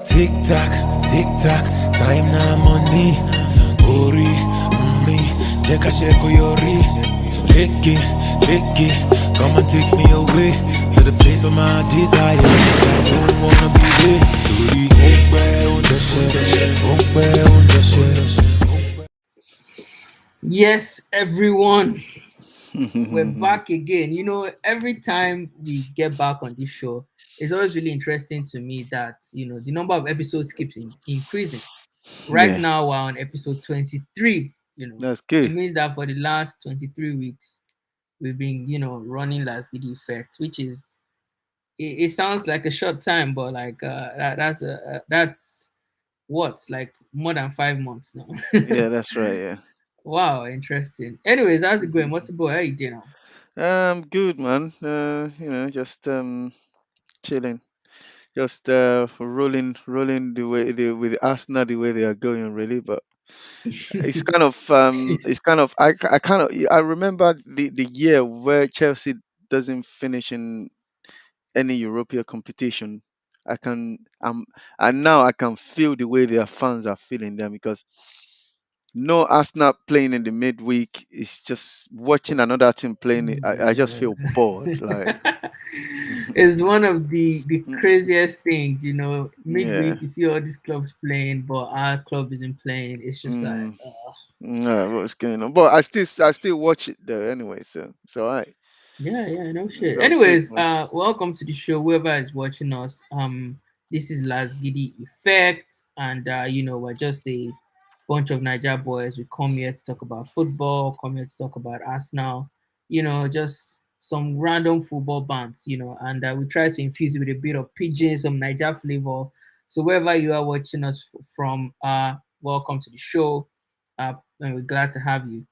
Tic tac, time na money. Ori, me, check a shake yori. Lick it, come and take me away to the place of my desire. I don't wanna be there. Tori, on the shit. Yes, everyone, we're back again. Every time we get back on this show, it's always really interesting to me that the number of episodes keeps increasing. Right Yeah, now, we're on episode 23. that's It good. means that for the last 23 weeks, we've been running Lasgidi effect, which is it sounds like a short time, but like that's what, like more than 5 months now. Yeah, that's right. Yeah. Wow, interesting. Anyways, how's it going? What's the boy? How you doing now? Good man. Just chilling. Just rolling the way with Arsenal the way they are going really, but I kind of I remember the year where Chelsea doesn't finish in any European competition. I can and now I can feel the way their fans are feeling them because no Arsenal playing in the midweek is just watching another team playing it. I just Yeah. feel bored. Like It's one of the craziest things, yeah. midweek you see all these clubs playing, but our club isn't playing. It's just like, Mm, no, what's going on? But I still watch it though anyway, so it's alright. yeah, no It's shit. all good, Anyways, man. welcome to the show, whoever is watching us. This is Lasgidi Effect, and we're just a bunch of Niger boys. We come here to talk about football, come here to talk about Arsenal, just some random football bands, and we try to infuse it with a bit of pidgin, some Niger flavor. So wherever you are watching us from, welcome to the show. And we're glad to have you.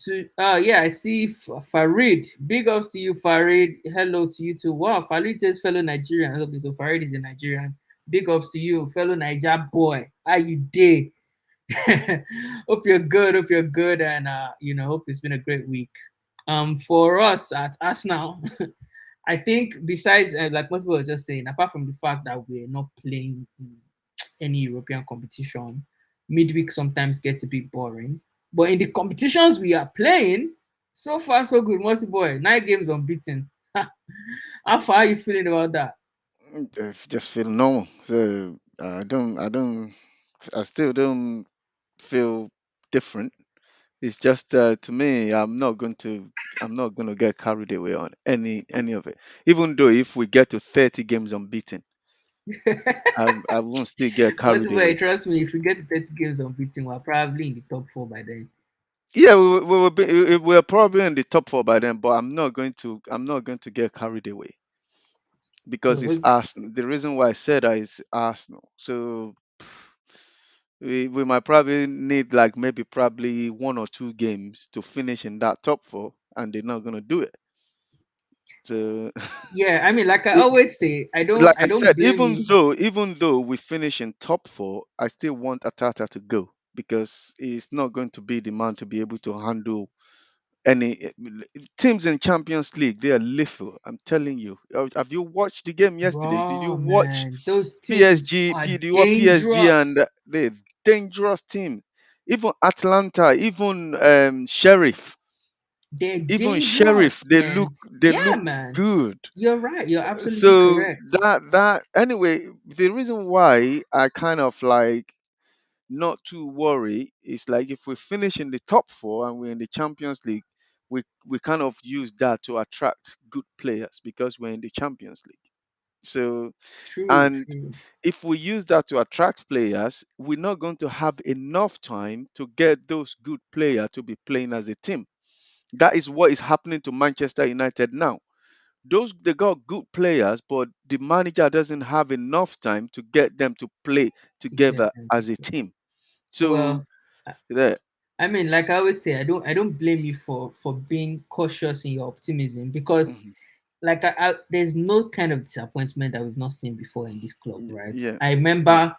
To yeah, I see Farid. Big ups to you, Farid. Hello to you too. Wow, Farid says fellow Nigerians. Okay, so Farid is a Nigerian. Big ups to you, fellow Niger boy. How you day? Hope you're good. Hope you're good, and hope it's been a great week. For us at Arsenal, I think besides like most people were just saying, apart from the fact that we're not playing in any European competition, midweek sometimes gets a bit boring. But in the competitions we are playing, so far so good. Mercy boy, 9 games unbeaten. How far are you feeling about that? Just feel normal. So I still don't feel different. It's just to me, I'm not going to get carried away on any of it. Even though if we get to 30 games unbeaten, I won't still get Mercy carried boy, away. trust me, if we get to 30 games unbeaten, we're probably in the top four by then. Yeah, we're probably in the top four by then, but I'm not going to get carried away because it's Well, Arsenal. The reason why I said that is Arsenal. So we might probably need like maybe probably 1 or 2 games to finish in that top four, and they're not gonna do it. So yeah, I mean, like I it, always say, I don't like I I don't said, blame you. even though we finish in top four, I still want Atata to go because he's not going to be the man to be able to handle any teams in Champions League. They are lethal. I'm telling you. Have you watched the game yesterday? Did you Bro, watch man, those teams PSG? are Do you watch PSG and dangerous. the dangerous team? Even Atlanta, even Sheriff, They're even dangerous, Sheriff. They look man. they Yeah, look man. good. You're right. You're absolutely So correct. that anyway, the reason why I kind of like not too worry is like if we finish in the top four and we're in the Champions League, we kind of use that to attract good players because we're in the Champions League. So True, and true. if we use that to attract players, we're not going to have enough time to get those good players to be playing as a team. That is what is happening to Manchester United now. Those they got good players, but the manager doesn't have enough time to get them to play To get together them to as a play. team. So Well, I there. I mean, like I always say, I don't blame you for being cautious in your optimism because Mhm. like there's no kind of disappointment that we've not seen before in this club, right? Yeah. I Mm, remember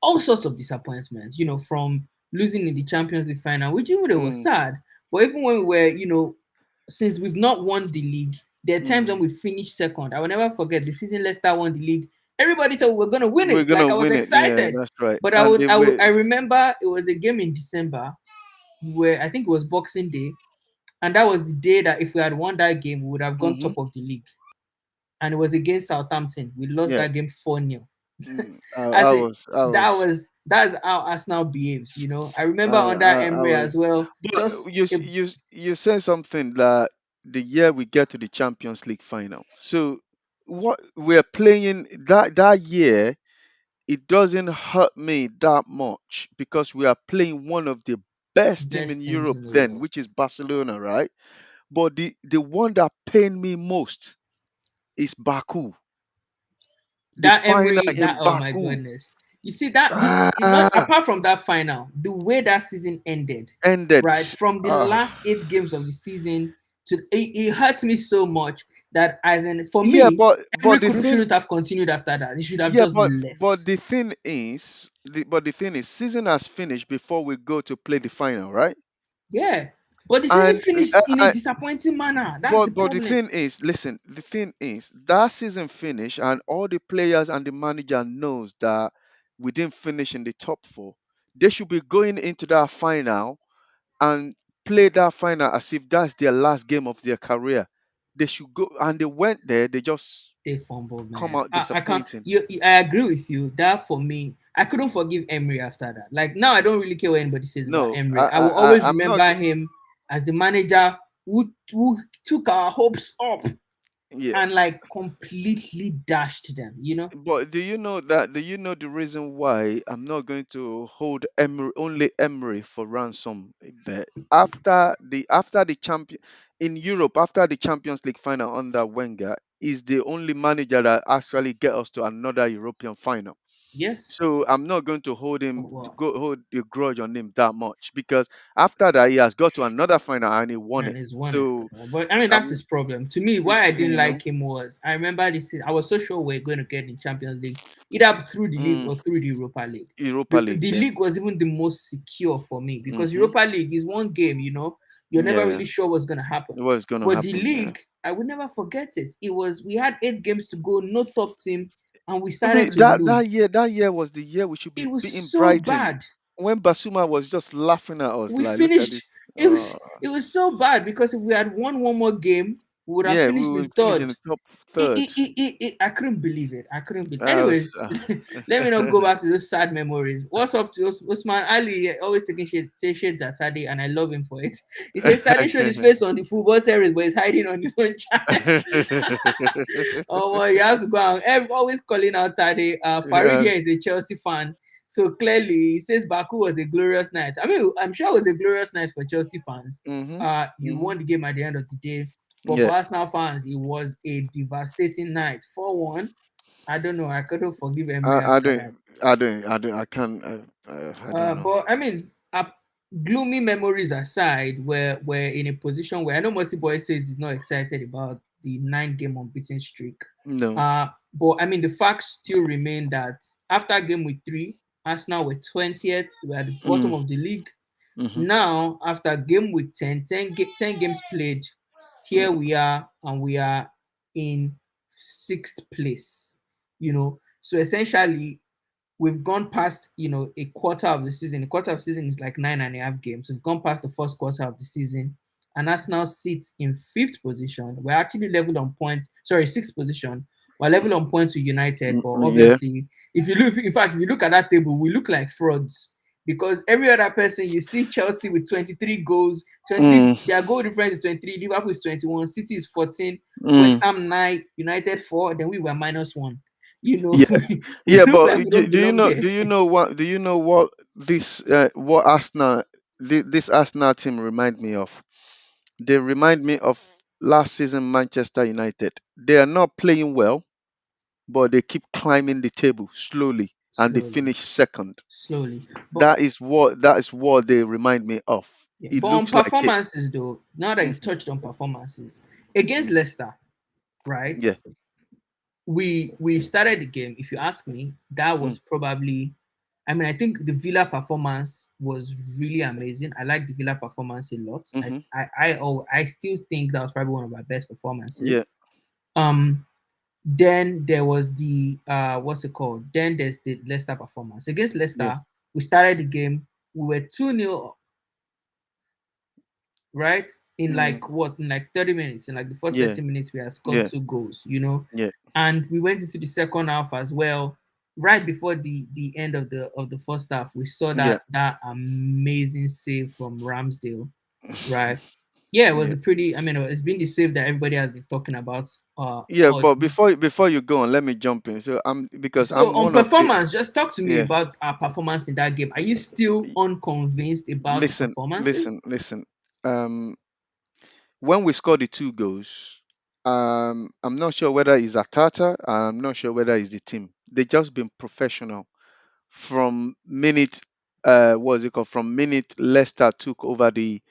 all sorts of disappointments, from losing in the Champions League final, which even though it was mm, sad, but even when we were, since we've not won the league, there are times when mhm, we finished second. I will never forget the season Leicester won the league. Everybody thought we were gonna win we're it. Like gonna I was win it. Yeah, excited. that's right. But And they were. I remember it was a game in December where I think it was Boxing Day, and that was the day that if we had won that game, we would have gone Hmm. top of the league. And it was against Southampton. We lost Yeah. that game 4-0. I I said was. I was. that's how Arsenal behaves, you know. I remember under I Emery was. as well. But Just a you said something that the year we get to the Champions League final. So what we're playing that year, it doesn't hurt me that much because we are playing one of the best team in best teams Europe in the then, world. which is Barcelona, right? But the one that pained me most is Baku. The That final Emery, that in oh my Baku. goodness. You see that the not Ah, apart from that final, the way that season ended, ended. right? From the Ah, last 8 games of the season to it hurt me so much that as in for yeah, me, but Emery the could thing, shouldn't have continued after that. He should have yeah, just but left. the thing is, season has finished before we go to play the final, right? Yeah. But the season And finished in a disappointing manner. That's the but the problem. thing is, listen, the thing is that season finished, and all the players and the manager knows that we didn't finish in the top four. They should be going into that final and play that final as if that's their last game of their career. They should go, and they went there. They just They fumbled, come man. out I can't. disappointing. I agree with you. That for me, I couldn't forgive Emery after that. Like now, I don't really care what anybody says about No, Emery. I will always I'm not. remember him as the manager who took our hopes up Yeah, and like completely dashed them. You know. but do you know that? Do you know the reason why I'm not going to hold Emery, only Emery for ransom? After the champion in Europe, after the Champions League final under Wenger, is the only manager that actually get us to another European final. Yes. So I'm not going to Oh, wow. hold a grudge on him that much because after that he has got to another final and he won And it. he's won it. So But I mean, that's his problem. To me, why I didn't you know, like him was I remember this. I was so sure we're going to get in Champions League either through the league mm, or through the Europa League. Europa League, The yeah. league was even the most secure for me because Hmm. Europa League is one game, you know, you're never Yeah, really sure what's going to happen. what's gonna But the happen? Yeah. league, I would never forget it. It was we had 8 games to go, no top team, and we started Even to lose. that year was the year we should be It was beating so Brighton bad. when Basuma was just laughing at us We like, look at this. finished. Uh, It was so bad because if we had won one more game, we would have yeah, we finished will in finish in third. the top third. I couldn't believe it. I couldn't believe. I was, Anyways, let me not go back to those sad memories. What's up to Usman Ali? Always taking shades at Tadi, and I love him for it. He says Tadi showed his face on the football terrace, but he's hiding on his own channel. Oh, well, he has to go out. Always calling out Tade. Farid yes. here is a Chelsea fan. So clearly, he says Baku was a glorious night. I mean, I'm sure it was a glorious night for Chelsea fans. Mhm. You Mhm. won the game at the end of the day. But Yeah. for Arsenal fans, it was a devastating night. 4-1. I don't know. I couldn't forgive Emery I after don't. that. I can't. I don't know. But I mean, gloomy memories aside, we're in a position where I know Mercy Boy says he's not excited about the 9 game unbeaten streak. No. But I mean, the facts still remain that after game week 3, Arsenal were 20th, they were at the bottom Mm. of the league. Mhm. Now, after game week 10 games played, here we are, and we are in 6th place. You know, so essentially, we've gone past, a quarter of the season. A quarter of the season is like 9.5 games. We've gone past the first quarter of the season, and Arsenal sits in 5th position. We're actually leveled on points. Sorry, 6th position. We're level on points with United, but Yeah. obviously, if you look, in fact, if you look at that table, we look like frauds because every other person you see Chelsea with 23 goals, 23, Mm. their goal difference is 23, Liverpool is 21, City is 14, West Mm. Ham 9, United 4, then we were -1. You know, Yeah. we Yeah. look But like we don't belong there. do you know what this what Arsenal this Arsenal team remind me of? They remind me of last season Manchester United. They are not playing well, but they keep climbing the table slowly and they Slowly, finish second. slowly. But That is what they remind me of. yeah, It but on looks like it. performances though, now that you've Mhm. touched on performances against Mhm. Leicester, right? Yeah. We started the game. If you ask me, that Mm. was probably. I mean, I think the Villa performance was really amazing. I like the Villa performance a lot. Mhm. I still think that was probably one of our best Yeah. performances. Um, Then there was the what's it called? Then there's the Leicester performance against Yeah, Leicester. We started the game. We were 2-0, right? In mm, like what? In like 30 minutes. In like the first yeah, 30 minutes, we had scored yeah, 2 goals. You know, yeah, and we went into the second half as well. Right before the end of the first half, we saw yeah, that amazing save from Ramsdale. Right? Yeah, it was yeah. a pretty. I mean, it's been the save that everybody has been talking about. Yeah, All but before you go on, let me jump in. So I'm because So I'm on one of the performance, just talk to me yeah. about our performance in that game. Are you still unconvinced about the Listen, performances? listen, listen. Um, when we scored the two goals, I'm not sure whether it's Atata. I'm not sure whether it's the team. They just been professional from minute. What's it called? From minute Leicester took over the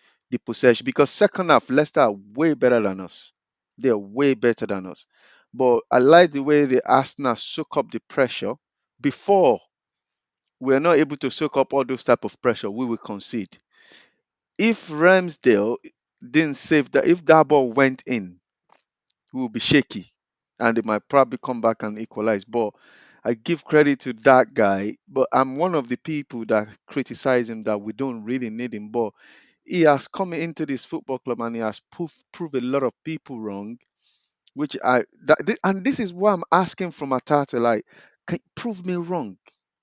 possession because second half Leicester are way better than us. They're way better than us. But I like the way the Arsenal soak up the pressure before we're not able to soak up all those type of pressure. We will concede if Ramsdale didn't save that, if that ball went in, we will be shaky and they might probably come back and equalize. But I give credit to that guy. But I'm one of the people that criticize him that we don't really need him. But he has come into this football club and he has proved a lot of people wrong which and this is why I'm asking from Atata, like, can prove me wrong.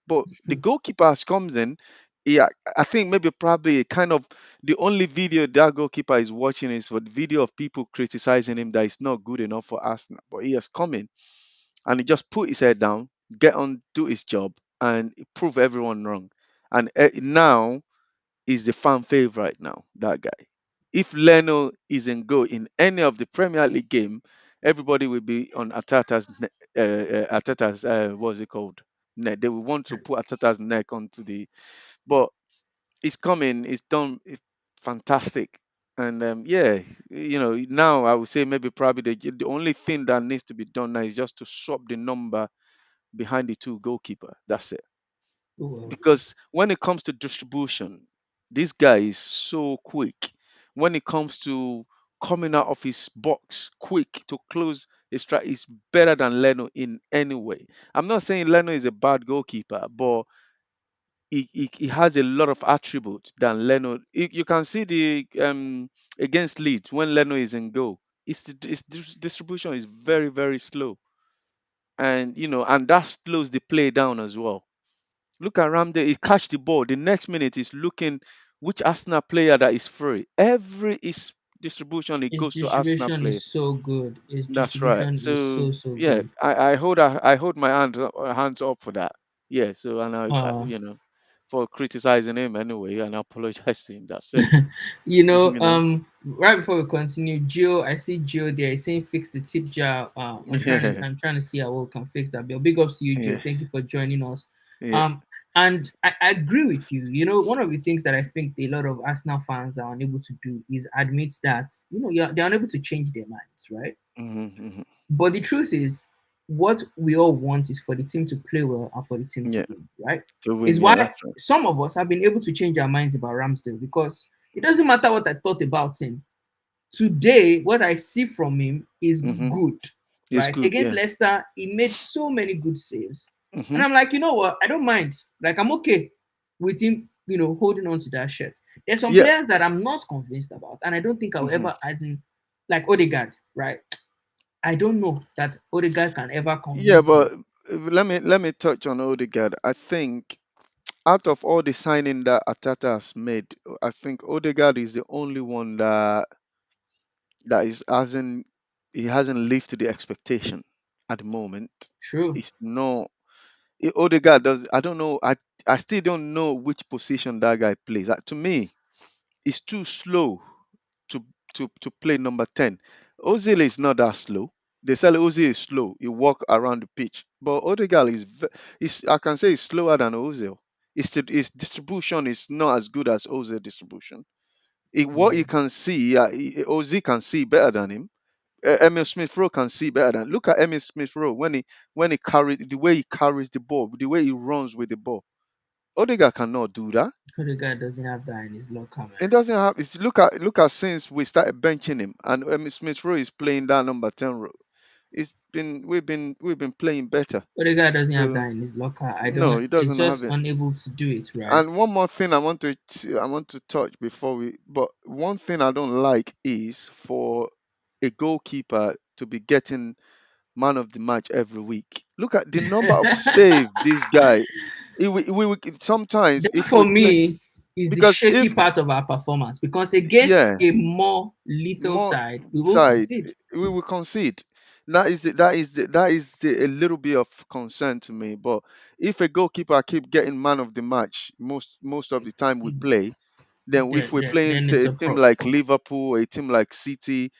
But the goalkeeper has comes in. Yeah, I think maybe probably kind of the only video that goalkeeper is watching is for the video of people criticizing him that it's not good enough for Arsenal. But he has come in and he just put his head down, get on, do his job, and prove everyone wrong. And now is the fan favorite now, that guy. If Leno is in goal in any of the Premier League game, everybody will be on Ateta's what's it called? Neck. They will want to put Ateta's neck onto the. But it's coming. It's done. It's fantastic. And yeah, now I would say maybe probably the only thing that needs to be done now is just to swap the number behind the two goalkeeper. That's it. Well, Because when it comes to distribution, this guy is so quick. When it comes to coming out of his box quick to close his track, is better than Leno in any way. I'm not saying Leno is a bad goalkeeper, but he has a lot of attributes than Leno. You can see the against Leeds when Leno is in goal. Distribution is very very slow, and and that slows the play down as well. Look at Ramde. He catch the ball. The next minute he's looking which Arsenal player that is free. Every is distribution it his goes to Arsenal distribution player. is so good. His That's right. distribution is So so yeah, good. I hold my hands up for that. Yeah. So and Uh, for criticizing him anyway, and I apologize to him. That's it. you know. right before we continue, Gio, I see Gio there. He's saying fix the tip jar. I'm trying to see how we can fix that bill. Big ups to you, Yeah. Gio. Thank you for joining us. Yeah. Um, and I agree with you. You know, one of the things that I think a lot of Arsenal fans are unable to do is admit that they're unable to change their minds, right? Hmm. But the truth is, what we all want is for the team to play well and for the team to Yeah. win, right? To win. Is Yeah. why That's right. some of us have been able to change our minds about Ramsdale because it doesn't matter what I thought about him. Today, what I see from him is Hmm. good, It's right? good. Against Yeah. Leicester, he made so many good saves. And Hmm. I'm like, you know what? I don't mind. Like, I'm okay with him, holding on to that shirt. There's some Yeah. players that I'm not convinced about, and I don't think I'll Hmm. ever, as in, like Odegaard, right? I don't know that Odegaard can ever Yeah. convince me. But let me touch on Odegaard. I think out of all the signing that Atata has made, I think Odegaard is the only one that is hasn't he hasn't lived to the expectation at the moment. True. It's no Odegaard does. I don't know. I still don't know which position that guy plays. To me, it's too slow to to play number 10. Ozil is not that slow. They say Ozil is slow. He walk around the pitch, but Odegaard is I can say he's slower than Ozil. His distribution is not as good as Ozil distribution. What Yeah. you can see, Ozil can see better than him. Emil Smith Rowe can see better than. Look at Emil Smith Rowe when he carry the way he carries the ball, the way he runs with the ball. Odegaard cannot do that. Odegaard doesn't have that in his locker, It man. doesn't have. Look at since we started benching him, and Emil Smith Rowe is playing that number 10 role. we've been playing better. Odegaard doesn't have So that in his locker. I no, don't. he He's doesn't have just it. unable to do it right. And one more thing I want to touch before we. But one thing I don't like is for a goalkeeper to be getting man of the match every week. Look at the number of save this guy. Sometimes That if for we play, me is the because shaky if part of our performance because against yeah, a more lethal more side, we will side concede. we will concede. That is a little bit of concern to me. But if a goalkeeper keep getting man of the match most of the time we play, then if we're playing Then it's a a team pro. like Liverpool, a team like City,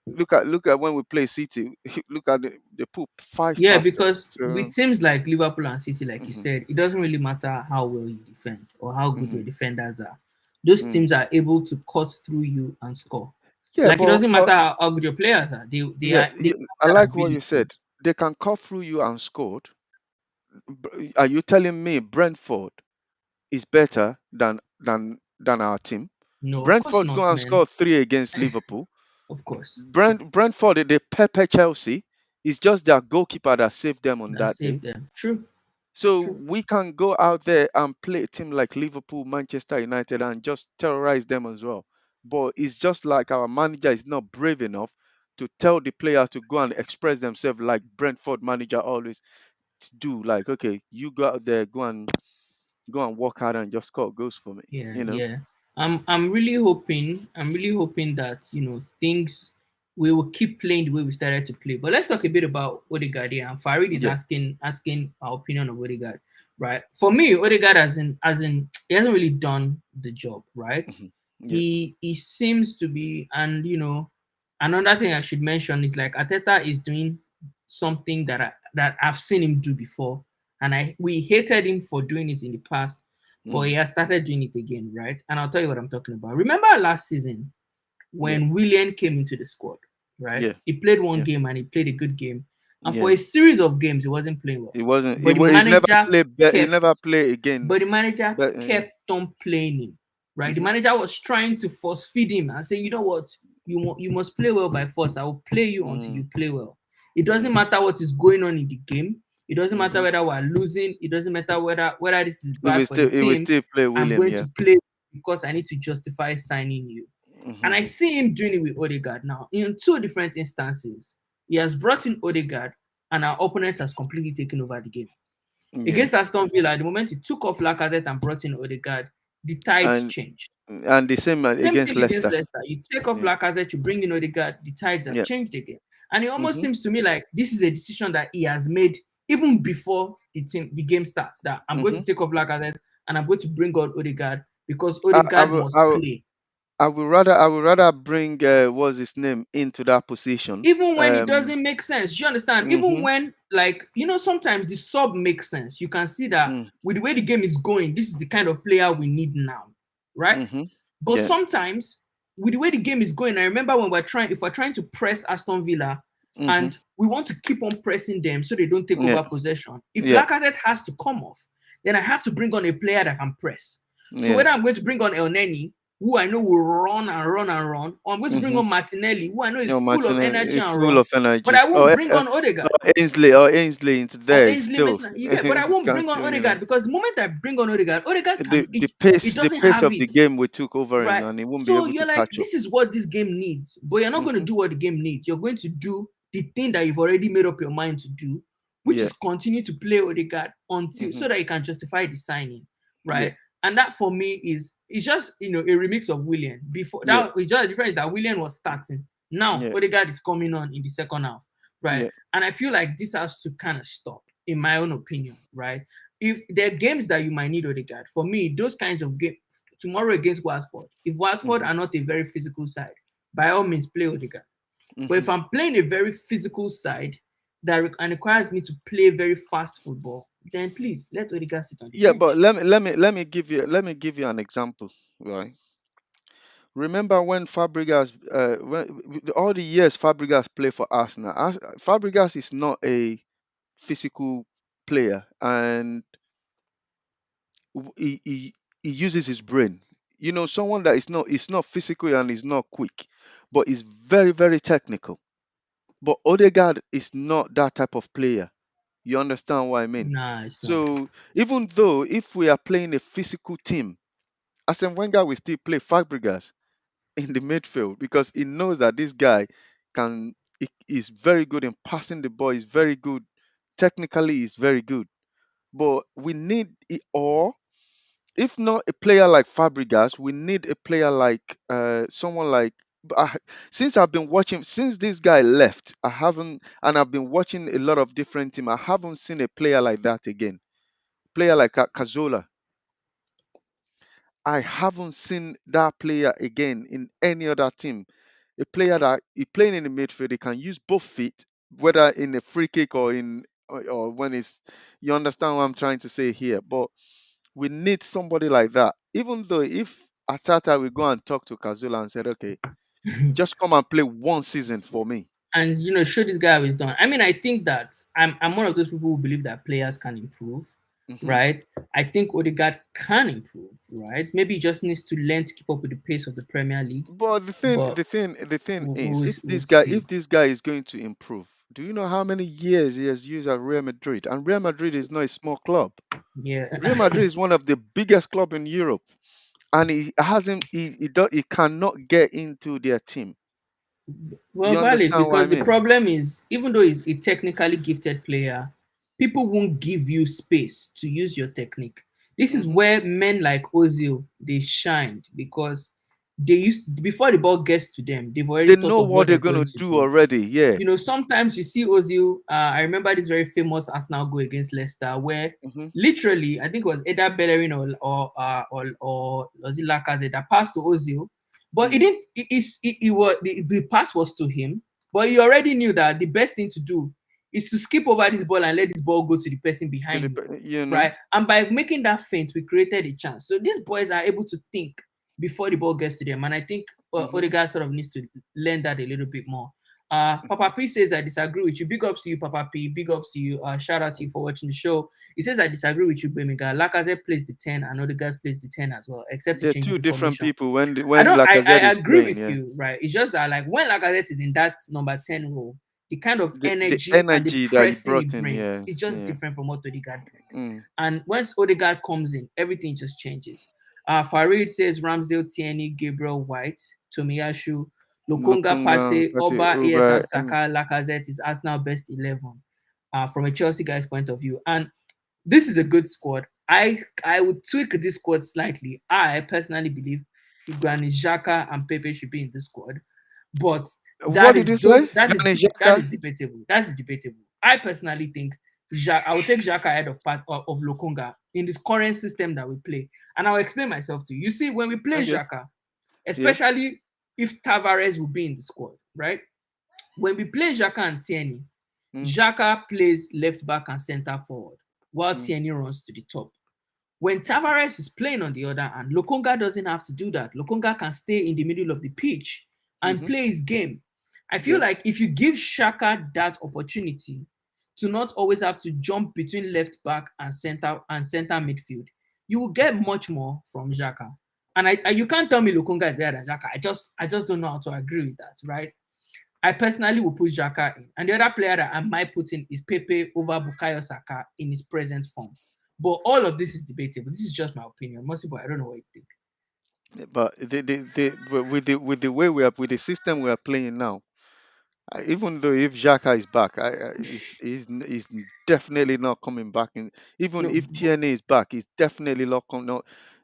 look at when we play City, look at they put five Yeah, past us. because with So teams like Liverpool and City, like you mhm, said, it doesn't really matter how well you defend or how good your mhm, defenders are. Those mm. teams are able to cut through you and score. Yeah, Like it but doesn't matter how good your players are. yeah, They I have that like what you ability. said. They can cut through you and scored. Are you telling me Brentford is better than our team? No, of course Brentford go not, and man. score three against Liverpool. Of course. Brentford they pepper Chelsea. It's just their goalkeeper that saved them on That that day. saved them. True. So True. we can go out there and play a team like Liverpool, Manchester United, and just terrorize them as well. But it's just like our manager is not brave enough to tell the player to go and express themselves like Brentford manager always do. Like, okay, you go out there, go and work hard and just score goals for me. Yeah, You know? yeah. I'm really hoping that, things we will keep playing the way we started to play. But let's talk a bit about Odegaard here. And Farid is Yeah. asking our opinion of Odegaard, right? For me, Odegaard as in he hasn't really done the job, right? Hmm. Yeah. He seems to be, and another thing I should mention is like Arteta is doing something that I've seen him do before, and we hated him for doing it in the past, but Mm. he has started doing it again, right? And I'll tell you what I'm talking about. Remember last season Yeah. when Willian came into the squad, right? Yeah. He played one Yeah. game and he played a good game, and for Yeah. a series of games he wasn't playing well, It wasn't. but He never played. He kept never play again. but the manager But kept on playing him, right? The hmm. manager was trying to force feed him and say, you know what, you must play well by force. I will play you until Mm. you play well. It doesn't Mm. matter what is going on in the game. It doesn't matter Hmm. whether we're losing. It doesn't matter whether this is He bad will for the still. He will team. still play I'm William. going Yeah. to play because I need to justify signing you. And I Hmm. see him doing it with Odegaard now in two different instances. He has brought in Odegaard, and our opponent has completely taken over the game. Yeah. Against Aston Villa, the moment he took off Lacazette and brought in Odegaard, the tides And changed. the same Same against thing against Leicester. Leicester. You take off Yeah. Lacazette, you bring in Odegaard, the tides have Yeah. changed again. And it almost Hmm. seems to me like this is a decision that he has made even before the game starts. That I'm going Hmm. to take off Lacazette and I'm going to bring on Odegaard because I, I Odegaard will. must I will. play. I would rather bring what's his name into that position. Even when it doesn't make sense, you understand? Even Hmm. when, like, sometimes the sub makes sense. You can see that Mm. with the way the game is going, this is the kind of player we need now, right? Hmm. But Yeah. sometimes with the way the game is going, I remember when if we're trying to press Aston Villa Hmm. and we want to keep on pressing them so they don't take Yeah. over possession. If Yeah. Lacazette has to come off, then I have to bring on a player that can press. So Yeah. whether I'm going to bring on El Neni, who I know will run and run and run, or I'm going to bring Hmm. on Martinelli, who I know is No, full of Martinez energy is and full run, of but energy. I won't bring on Odegaard Or Ainsley into or there is Ainsley still Mason. You get, but I it won't can bring on still Odegaard because the moment I bring on Odegaard the can the it pace the doesn't pace have of the it. game we took over him Right. and he won't be So able to you're like, catch up. this is what this game needs, but you're not going to Hmm. do what the game needs. You're going to do the thing that you've already made up your mind to do, which Yeah. is continue to play Odegaard until Hmm. so that you can justify the signing, Yeah. right? And that for me is just a remix of William. Before Yeah. that, it's just the difference that William was starting. Now Yeah. Odegaard is coming on in the second half, right? Yeah. And I feel like this has to kind of stop, in my own opinion, right? If there are games that you might need Odegaard, for me, those kinds of games tomorrow against Watford, if Watford Hmm. are not a very physical side, by all means play Odegaard. But Hmm. if I'm playing a very physical side and requires me to play very fast football, then please let Odegaard sit on the Yeah, but bench. let me give you an example, right? Remember when Fabregas, all the years Fabregas played for Arsenal. Fabregas is not a physical player, and he uses his brain. Someone that is not physical and is not quick, but is very very technical. But Odegaard is not that type of player. You understand what I mean? Nah, it's not. So even though if we are playing a physical team, Arsene Wenger will still play Fabregas in the midfield because he knows that this guy is very good in passing the ball. He's very good technically. He's very good. But we need it, or if not a player like Fabregas, we need a player like someone like. Since I've been watching, since this guy left, I haven't, and I've been watching a lot of different teams. I haven't seen a player like that again. Player like Cazola, I haven't seen that player again in any other team. A player that he playing in the midfield, he can use both feet, whether in a free kick or in or when it's. You understand what I'm trying to say here? But we need somebody like that. Even though if Atata will go and talk to Kazula and said, okay, just come and play one season for me. And show this guy how he's done. I mean, I think that I'm one of those people who believe that players can improve, Hmm. right? I think Odegaard can improve, right? Maybe he just needs to learn to keep up with the pace of the Premier League, But the thing, but the thing, the thing is, we'll see. if this guy is going to improve, do you know how many years he has used at Real Madrid? And Real Madrid is not a small club. Yeah. Real Madrid is one of the biggest club in Europe, and he hasn't, he cannot get into their team. Well, You valid, understand what I because the mean? problem is, even though he's a technically gifted player, people won't give you space to use your technique. This is Hmm. where men like Ozil they shined, because they used, before the ball gets to them, they've already They thought know of what what they're they're gonna going to do do. already. Yeah. Sometimes you see Ozil. I remember this very famous Arsenal goal against Leicester, where Hmm. literally I think it was either Bellerin or was it Lacazette that passed to Ozil, but it Mm. didn't. It was the pass was to him, but he already knew that the best thing to do is to skip over this ball and let this ball go to the person To behind me, you know. right? And by making that feint, we created a chance. So these boys are able to think before the ball gets to them, and I think Hmm. Odegaard sort of needs to learn that a little bit more. Papa P says I disagree with you. Big ups to you, Papa P. Big ups to you. Shout out to you for watching the show. He says I disagree with you, Bemiga. Lacazette plays the 10 and Odegaard plays the 10 as well, except he They're changes two the different formation. people when I when don't I Lacazette is agree playing. with Yeah. you, right? It's just that, like, when Lacazette is in that number 10 role, the kind of The energy and the energy that he pressing he brought in. brings Yeah. is just Yeah. different from what Odegaard brings. Mm. And once Odegaard comes in, everything just changes. Farid says Ramsdale, Tierney, Gabriel White, Tomiyasu, Lokonga, Lokonga, Pate, Pate, Oba, Uber. AS, Saka, Lacazette is Arsenal best 11, from a Chelsea guy's point of view. And this is a good squad. I would tweak this squad slightly. I personally believe Granit Xhaka and Pepe should be in this squad, but What did you say? Granit that Xhaka? is debatable. That is debatable. I personally think I will take Xhaka ahead of Lokonga in this current system that we play, and I'll explain myself to you. You see, when we play Okay. Xhaka, Yeah. especially if Tavares will be in the squad, right? When we play Xhaka and Tierney, Mm. Xhaka plays left back and center forward, while Mm. Tierney runs to the top. When Tavares is playing on the other hand, Lokonga doesn't have to do that. Lokonga can stay in the middle of the pitch and Mm-hmm. play his game. I feel Yeah. like if you give Shaka that opportunity to not always have to jump between left back and center midfield, you will get much more from Xhaka. And you can't tell me Lokonga is better than Xhaka. I just don't know how to agree with that, right? I personally will put Xhaka in. And the other player that I might put in is Pepe over Bukayo Saka in his present form. But all of this is debatable. This is just my opinion. Most people, I don't know what you think. But with the way we are with the system we are playing now, even though if Xhaka is back, he's definitely not coming back. And even No, if TNA is back, he's definitely not coming. No,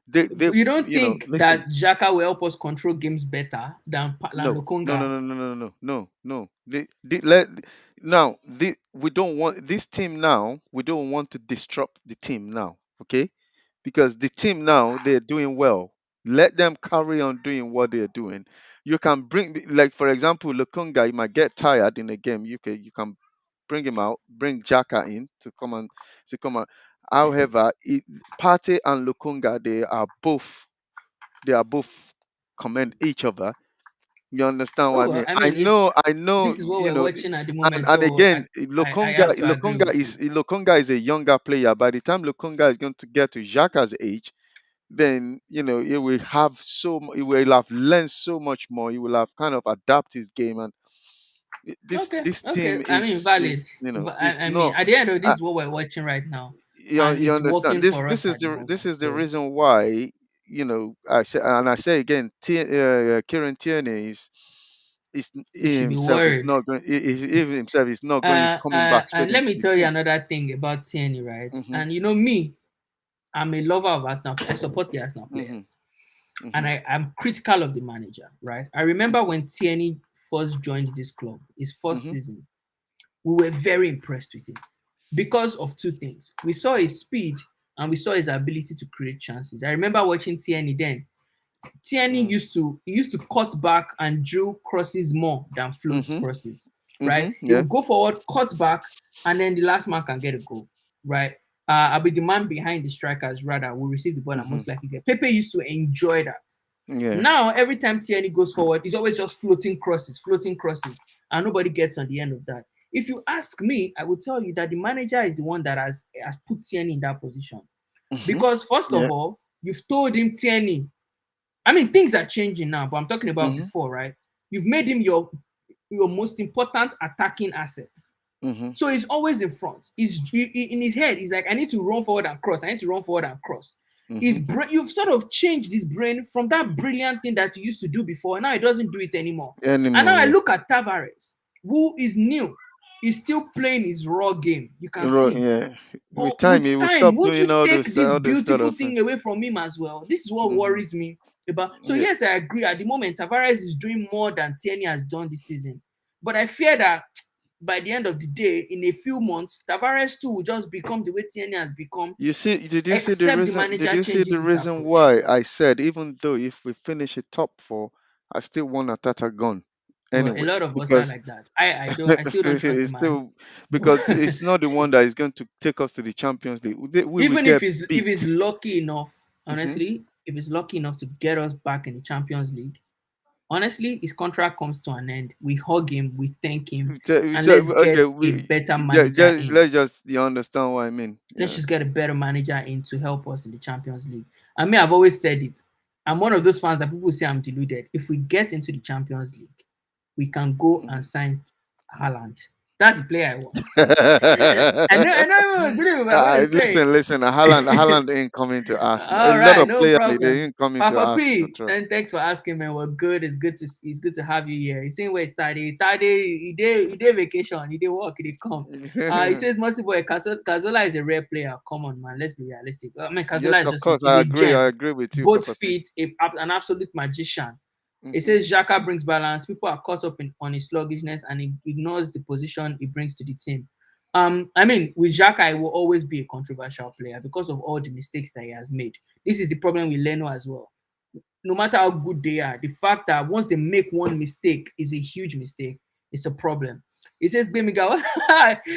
they but you don't you know think listen. that Xhaka will help us control games better than No, no, no, Lokonga? no, no, no, no, no, no. Now, we don't want this team now. We don't want to disrupt the team now, okay? Because the team now they're doing well. Let them carry on doing what they're doing. You can like for example, Lukunga, he might get tired in a game. You can bring him out, bring Jaka in to come on. However, Partey and Lukunga, they are both commend each other. You understand Oh what I well, mean? I I mean, know, it's I know, this is what you we're know, watching at the and moment, and so again, I have to agree with you. Lokonga is a younger player. By the time Lokonga is going to get to Xhaka's age, then he will have he will have learned so much more. He will have kind of adapt his game, and Okay, This okay. team I mean, valid. is you know I, is I mean, not. at the end of this Uh, is what we're watching right now, and you it's understand working this. for us at the This moment. is the So reason why I say, and I say again, Kieran Tierney is you he should be himself is worried. not going. Even himself is not going. He's coming back straight And let into me the tell you team. another thing about Tierney, right? Mhm. And you know me, I'm a lover of Arsenal. I support the Arsenal Mhm. players, and Mhm. I'm critical of the manager, right? I remember Mhm. when Tierney first joined this club, his first Mhm. season, we were very impressed with him because of two things. We saw his speed and we saw his ability to create chances. I remember watching Tierney then. Tierney Mhm. used to cut back and drill crosses more than float Mhm. crosses, right? Mhm. He Yeah. would go forward, cut back, and then the last man can get a goal, right? I'll be the man behind the strikers rather will receive the ball and Mhm. most likely get. Pepe used to enjoy that. Yeah. Now every time Tierney goes forward, it's always just floating crosses, and nobody gets on the end of that. If you ask me, I will tell you that the manager is the one that has put Tierney in that position. Mhm. Because first of Yeah. all, you've told him Tierney, I mean, things are changing now, but I'm talking about Mhm. before, right? You've made him your most important attacking asset. Mhm. So he's always in front. In his head, he's like, I need to run forward and cross. I need to run forward and cross. His Mhm. brain, you've sort of changed his brain from that brilliant thing that he used to do before. Now he doesn't do it anymore. And Anymore. now I Yeah. look at Tavares, who is new. He's still playing his raw game. You can see. Yeah. With But time, with he will time, stop won't doing you take this all this sort beautiful of thing. thing away from him as well? This is what Mhm. worries me about. So Yeah. yes, I agree. At the moment, Tavares is doing more than Tierney has done this season. But I fear that by the end of the day, in a few months, Tavares too will just become the way Tierney has become, You see, except the did manager you see the changes his reason approach. why I said even though if we finish a top four, I still want Atata gone Well, a anyway lot of us are because like that. I don't. I still don't trust the it's man. still because it's not the one that is going to take us to the Champions League. We will Even get if he's beat. lucky enough, Hmm. honestly, if he's lucky enough to get us back in the Champions League, honestly, his contract comes to an end. We hug him, we thank him, and let's Okay, get a better manager in. let's just you understand what I mean. Let's Yeah. just get a better manager in to help us in the Champions League. I mean, I've always said it. I'm one of those fans that people say I'm deluded. If we get into the Champions League, we can go and Mhm. sign Haaland. That's the player I want. I know everyone believe me, but I'm gonna say it. Listen. Haaland ain't coming to Arsenal. A All lot right, of no players they problem. ain't coming to Papa Arsenal. P, Trust. and thanks for asking, man. Well, good. It's good to have you here. You seen where he started. He did vacation. He did work. He did come. He says most people Cazola is a rare player. Come on, man. Let's be realistic. I mean, Cazola Yes, is of just course. is a I gem. agree with you, Both Papa P. feet, an absolute magician. It Hmm. says Xhaka brings balance. People are caught up on his sluggishness and he ignores the position he brings to the team. I mean, with Xhaka, he will always be a controversial player because of all the mistakes that he has made. This is the problem with Leno as well. No matter how good they are, the fact that once they make one mistake is a huge mistake. It's a problem. He says, Bemiga,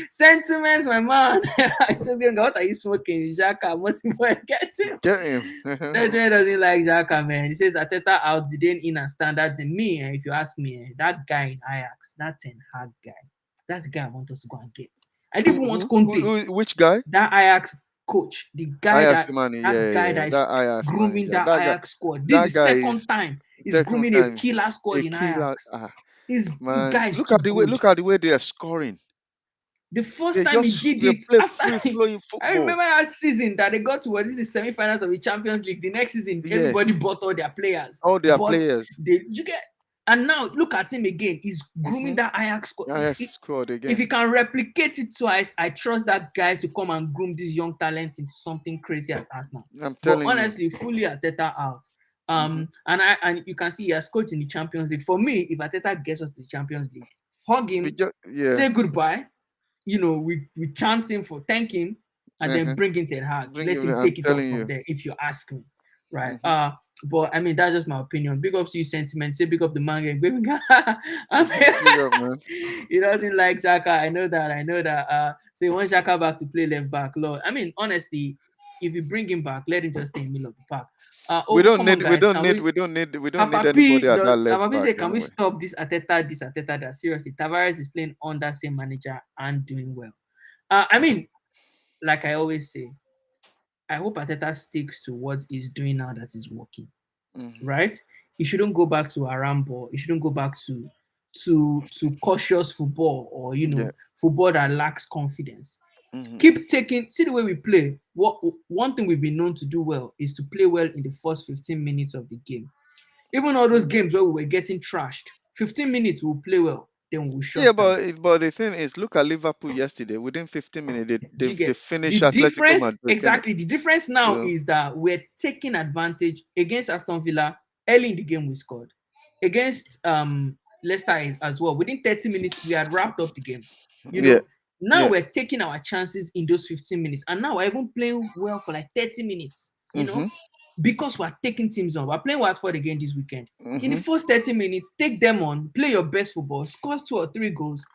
sentiment, my man. He says, Bemiga, what are you smoking? Xhaka, most people get him. Get him. Sergio doesn't like Xhaka, man. He says Arteta out Zidane in and standards in me. If you ask me, that guy in Ajax, that Ten Hag guy, that's the guy I want us to go and get. I didn't even want Conte, Which guy? that Ajax coach, the guy Ajax that money. that guy that is That Ajax grooming manager. that Ajax squad. This That is the guy second is time he's second grooming a time killer a squad in killer. Ajax. He's the Man, guy is too good. look at the way they are scoring. The first They time he just did they it, play after free flowing I football. remember that season that they got to was it the semi-finals of the Champions League. The next season, Yeah, everybody bought all their players, all their but players. they you get and now look at him again. He's grooming Mm-hmm. that Ajax squad. Ajax scored If again. he can replicate it twice, I trust that guy to come and groom these young talents into something crazy at Arsenal. I'm But telling you. honestly, fully Arteta out. Mm-hmm. And you can see he has coached in the Champions League. For me, if Arteta gets us to the Champions League, hug We him, just yeah. say goodbye, we chant him for thank him, and then Uh-huh. bring in Ten Hag. Bring Let him. him I'm take it up telling from you. there, if you ask me. Right. Mm-hmm. But I mean that's just my opinion. Big up to you, sentiment. Say big up the manga. Baby I Big up, mean, man. he doesn't like Xhaka. I know that. I know that. So he wants Xhaka back to play left back. Lord, I mean, honestly, if you bring him back, let him just stay in the middle of the park. Oh, come on, guys. Can we We don't need Papa anybody P at does that left Papa P back say, can we anyway. stop this Ateta that seriously Tavares is playing under same manager and doing well. I mean, like I always say, I hope Ateta sticks to what he's doing now that is working. Mm-hmm. Right? He shouldn't go back to Arambo. He shouldn't go back to to cautious football, or Yeah. football that lacks confidence. Hmm. Keep taking, see the way we play. What One thing we've been known to do well is to play well in the first 15 minutes of the game. Even all those Hmm. games where we were getting trashed, 15 minutes we'll play well, then we'll Yeah, shut down. but the thing is, look at Liverpool yesterday. Within 15 minutes, Do you they get the finished Atletico difference? Madrid, innit? Exactly. The difference now So, is that we're taking advantage against Aston Villa. Early in the game, we scored. Against Leicester as well. Within 30 minutes, we had wrapped up the game. You yeah, know, now yeah. we're taking our chances in those 15 minutes. And now we're even playing well for like 30 minutes, Hmm. because we're taking teams on. We're playing Watford again this weekend. In the Hmm. first 30 minutes, take them on, play your best football, score 2 or 3 goals,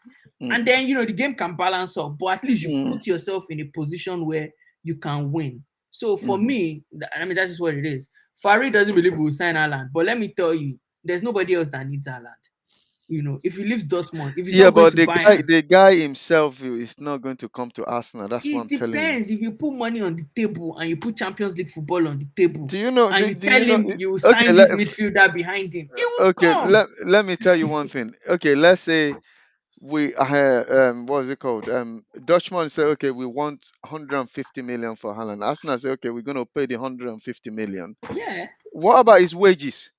and Hmm. then the game can balance up. But at least you've Hmm. put yourself in a position where you can win. So for Hmm. me, I mean, that's just what it is. Farid doesn't believe we'll sign Haaland, but let me tell you, there's nobody else that needs Haaland. If he leaves Dortmund, if he's Yeah, not going but to Bayern, the guy himself is not going to come to Arsenal. That's what it I'm telling you. depends. If you put money on the table and you put Champions League football on the table Do you know? and you Do tell you know? him you will Okay, sign this midfielder behind him, he will okay. come. Let me tell you one thing. Okay, let's say we what is it called? Dutchman say, okay, we want 150 million for Haaland. Arsenal say, okay, we're going to pay the 150 million. Yeah, What about his wages?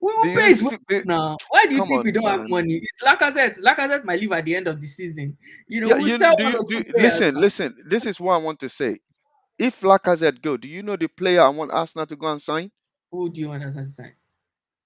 we Do will pay you his wages do, now. Why do you come think we on, don't have man? money? It's Lacazette. Lacazette might leave at the end of the season. Yeah, We'll sell do one you or two players listen, now. listen. This is what I want to say. If Lacazette go, do you know the player I want Arsenal to go and sign? Who do you want as a sign?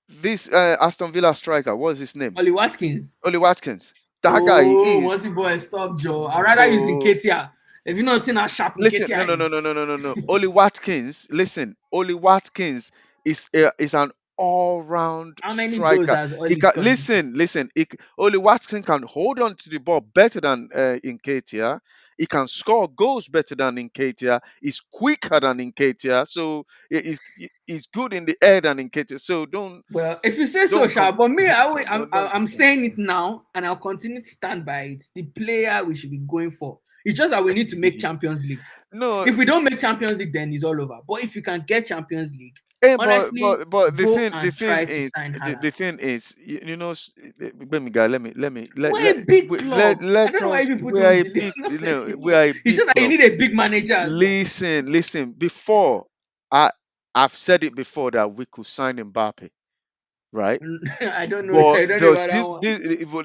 This Aston Villa striker, what's his name? Ollie Watkins. Oli Watkins. That guy Oh, is. Monty boy, stop, Joe. I'd rather use Oh, Nketiah. Have you not seen how sharp listen, no, Nketiah no, no, is? no, no, no, no, no. Oli Watkins, listen. Oli Watkins is an all-round How many goals striker. has He Ollie can scored this season? listen. Oli Watkins can hold on to the ball better than Nketiah. He can score goals better than Nketiah. He's quicker than Nketiah. So he's good in the air than Nketiah. So Well, if you say so, don't Sha, come. but me, Don't. I'm saying it now, and I'll continue to stand by it. The player we should be going for. It's just that we need to make Champions League. No, If we don't make Champions League, then it's all over. But if you can get Champions League, but honestly, the go thing the and thing try to is sign the Haaland. thing is let me guy We're a big club. I let don't know why us people we are don't a believe big not we anymore. are a It's big just that you club. need a big manager as well. Listen, before I I've said it before that we could sign Mbappe, right? I don't know. But I don't know about that one.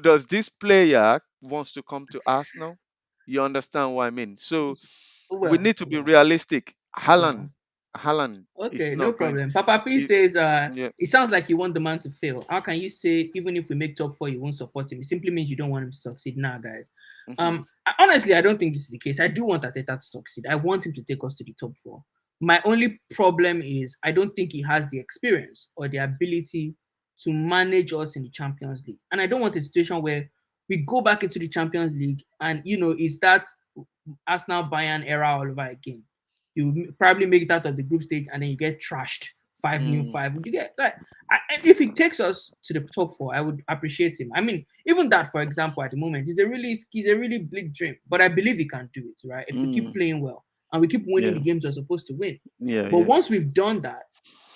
does this player wants to come to Arsenal? You understand what I mean? So we Well, need to be realistic. well. Haaland is Okay, no not going. problem. Papa P It, says, yeah. it sounds like you want the man to fail. How can you say even if we make top four, you won't support him? It simply means you don't want him to succeed. Nah, guys. Hmm. Honestly, I don't think this is the case. I do want Arteta to succeed. I want him to take us to the top four. My only problem is I don't think he has the experience or the ability to manage us in the Champions League. And I don't want a situation where we go back into the Champions League and it's that Arsenal Bayern era all over again. You probably make it out of the group stage and then you get trashed 5-5. Would you get like if he takes us to the top four, I would appreciate him. I mean, even that, for example, at the moment, he's a really big dream, but I believe he can do it, right? If we keep Mm, playing well and we keep winning the yeah, games we're supposed to win. yeah, But yeah. once we've done that,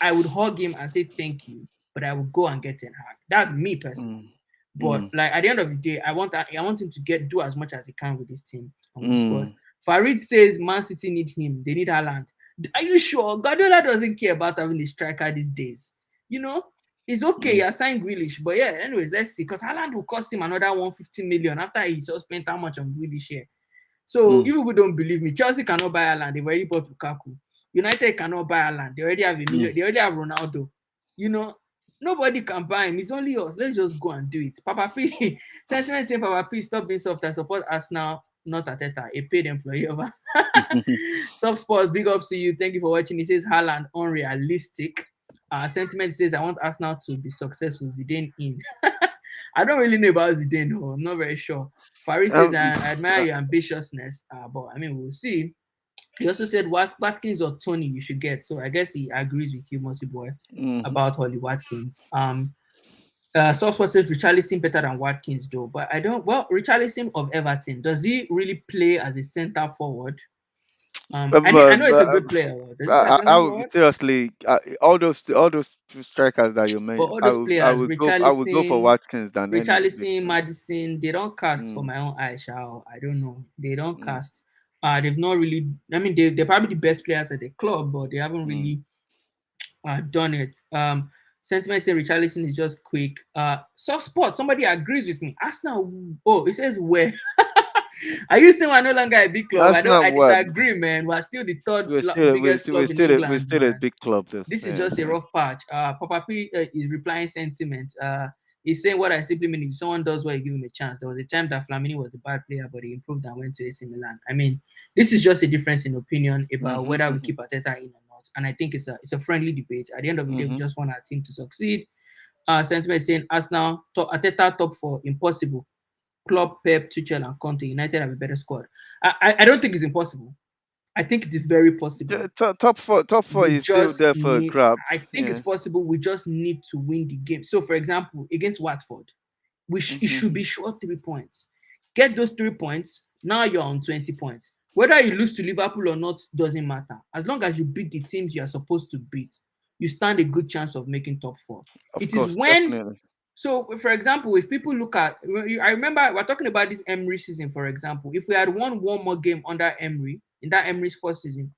I would hug him and say thank you, but I will go and get Ten Hag. That's me personally. Mm, But mm, like at the end of the day, I want him to do as much as he can with this team and with the squad. mm, Farid says Man City need him. They need Haaland. Are you sure? Guardiola doesn't care about having a striker these days. You know, it's okay. He mm, assigned Grealish, but yeah. Anyways, let's see. Because Haaland will cost him another 150 million after he just spent how much on Grealish here. So mm, you people don't believe me. Chelsea cannot buy Haaland. They've already bought Lukaku. United cannot buy Haaland. They already have a mm. million. They already have Ronaldo. You know, nobody can buy him. It's only us. Let's just go and do it. Papa P, sentiment saying Papa P, stop being soft. I support Arsenal, not Arteta, a paid employee of us. Soft Sports, big ups to you. Thank you for watching. He says Haaland unrealistic. Sentiment says I want Arsenal to be successful. Zidane in. I don't really know about Zidane, though. I'm not very sure. Farid says, Um, I admire uh, your ambitiousness, but I mean, we'll see. He also said, Watkins or Tony you should get. So I guess he agrees with you, Mossy Boy, mhm. about Holly Watkins. Software says Richarlison better than Watkins, though. But I don't, well, Richarlison of Everton, does he really play as a center forward? I know it's a good player. Does he play I Academy would World? seriously all those strikers that you But mentioned. all those players, I would go for Richarlison, Watkins than any of the. Madison, they don't cast for Mm, my own eyes. Shao. I don't know. They don't mm, cast. They've not really. I mean, they're probably the best players at the club, but they haven't mm. really done it. Sentiment saying Richarlison is just quick. Soft spot. Somebody agrees with me. Arsenal. Oh, it says where. Are you saying we're no longer a big club? That's not I what disagree, man. We're still the third biggest club in we're England, still a man. big club though. This is Yeah. just a So. rough patch. Papa P is replying sentiment. He's saying what I simply mean. If someone does well, you give him a chance. There was a time that Flamini was a bad player, but he improved and went to AC Milan. I mean, this is just a difference in opinion about Mhm, whether we mhm, keep Arteta in or not. And I think it's a friendly debate. At the end of the day, we mhm. just want our team to succeed. Sentiment saying Arsenal, Arteta top four, impossible. Klopp, Pep, Tuchel, and Conte, United have a better squad. I don't think it's impossible. I think it is very possible. Top four We is still just there for a need, grab. I think it's Yeah. possible. We just need to win the game. So, for example, against Watford, it Mhm, should be short 3 points. Get those 3 points. Now you're on 20 points. Whether you lose to Liverpool or not doesn't matter. As long as you beat the teams you are supposed to beat, you stand a good chance of making top four. of It is course, when, definitely. so for example, if people look at, I remember we're talking about this Emery season, for example. If we had won one more game under Emery, in that Emery's first season,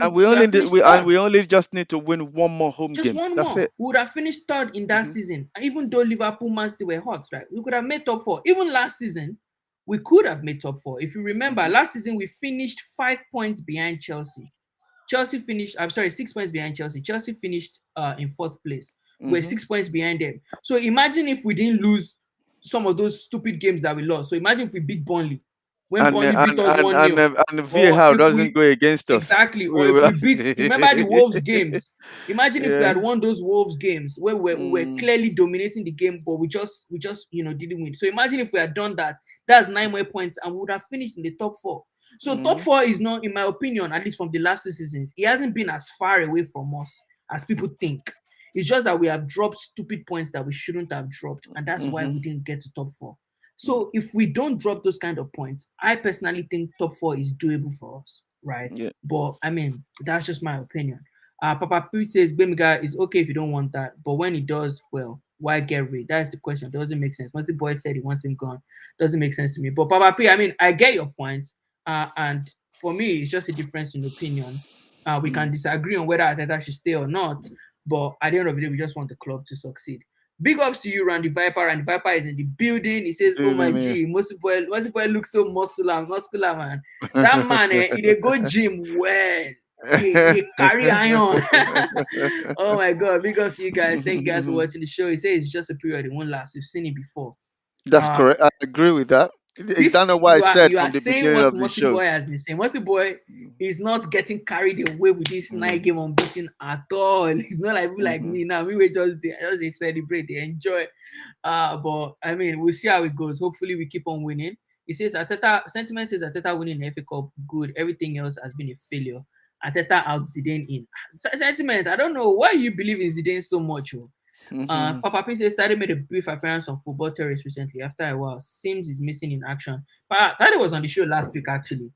And we would have finished third. we only just need to win one more home Just game. one That's more. it. We would have finished third in that Hmm. season. Even though Liverpool, Man City were hot, right? We could have made top four. Even last season, we could have made top four. If you remember, Hmm. last season we finished 5 points behind Chelsea. Chelsea finished, I'm sorry, 6 points behind Chelsea. Chelsea finished in fourth place. We're Hmm. 6 points behind them. So imagine if we didn't lose some of those stupid games that we lost. So imagine if we beat Burnley when Burnley beat us 1-0. And the Or VAR if doesn't we go against us. exactly, or We if will we beat, remember the Wolves games. Imagine if we yeah. had won those Wolves games where we were Mm, clearly dominating the game, but we just didn't win. So imagine if we had done that. That's 9 more points, and we would have finished in the top four. So top mhm, four is not, in my opinion, at least from the last 2 seasons, it hasn't been as far away from us as people think. It's just that we have dropped stupid points that we shouldn't have dropped, and that's why we mhm, didn't get to top four. mm, So if we don't drop those kind of points, I personally think top four is doable for us, right? yeah. But I mean, that's just my opinion. Papa P says Bemiga is okay if you don't want that, but when he does, well, why get rid? That's the question. Doesn't make sense. Once the boy said he wants him gone, doesn't make sense to me. But Papa P, I mean, I get your point. And for me, it's just a difference in opinion. We Mm. can disagree on whether Arteta should stay or not, but at the end of the day, we just want the club to succeed. Big ups to you, Randy Viper. Randy Viper is in the building. He says, "Oh my Building G, Mosi boy looks so muscular, man. That man, he dey go gym well. He dey carry iron." Oh my God, big ups to you guys. Thank you guys for watching the show. He says it's just a period; it won't last. We've seen it before. That's Uh, correct. I agree with that. Is this that not what I said you are from the saying beginning what of the Mossy show? Boy has been saying. Mossy Boy is not getting carried away with this Mm, 9 game unbeaten at all. It's not like people like mhm, me now. We were just there, just they celebrate, they enjoy. But I mean, we'll see how it goes. Hopefully, we keep on winning. He says Arteta sentiment says Arteta winning the FA Cup good. Everything else has been a failure. Arteta out Zidane in. Sentiment. I don't know why you believe in Zidane so much. Oh. mhm, Papa P says Sade made a brief appearance on Football Terrace recently. After a while, seems he's missing in action. But Sade was on the show last week actually.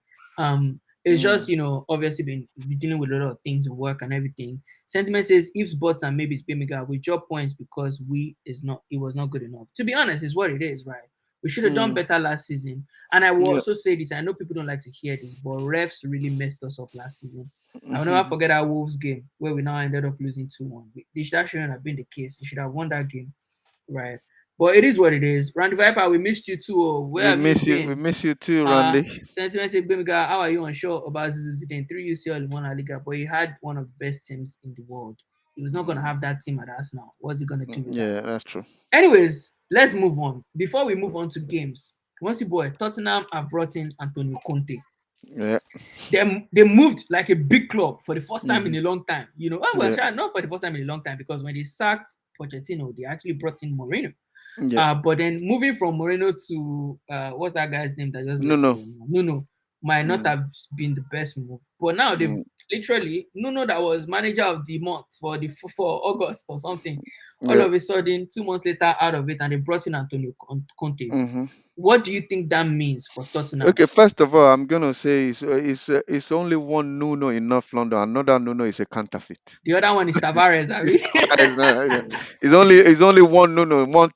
It's just mm, obviously been dealing with a lot of things and work and everything. Sentiment says ifs, buts, and maybes, Bemiga, we drop points because it was not good enough. To be honest, is what it is, right? We should have done mm. better last season. And I will Yeah. also say this. I know people don't like to hear this, but refs really messed us up last season. I will never Mhm. forget our Wolves game where we now ended up losing 2-1. That shouldn't have been the case. You should have won that game, right? But it is what it is. Randy Viper, we missed you too. Oh. Where have you We been? miss you too, Randy. Sentiment said, Bemiga, how are you unsure about Zizu Zidane? 3 UCL in one La Liga, but he had one of the best teams in the world. He was not going to Mm, have that team at us now. What's he going to do with that? yeah, that's true. Anyways, let's move on. Before we move on to games, once boy, Tottenham have brought in Antonio Conte. Yeah. They moved like a big club for the first time in Hmm. a long time. Well, Yeah. not for the first time in a long time because when they sacked Pochettino, they actually brought in Moreno. Yeah. But then moving from Moreno to what's that guy's name that just No, left no. here? Nuno. might not Mm, have been the best move. But now they've mm, literally Nuno that was manager of the month for August or something. All yeah. of a sudden, 2 months later, out of it, and they brought in Antonio Conte. Hmm. What do you think that means for Tottenham? Okay, first of all, I'm gonna say it's only one Nuno in North London. Another Nuno is a counterfeit. The other one is Tavares, I It's mean. Tavares. It's only one Nuno, one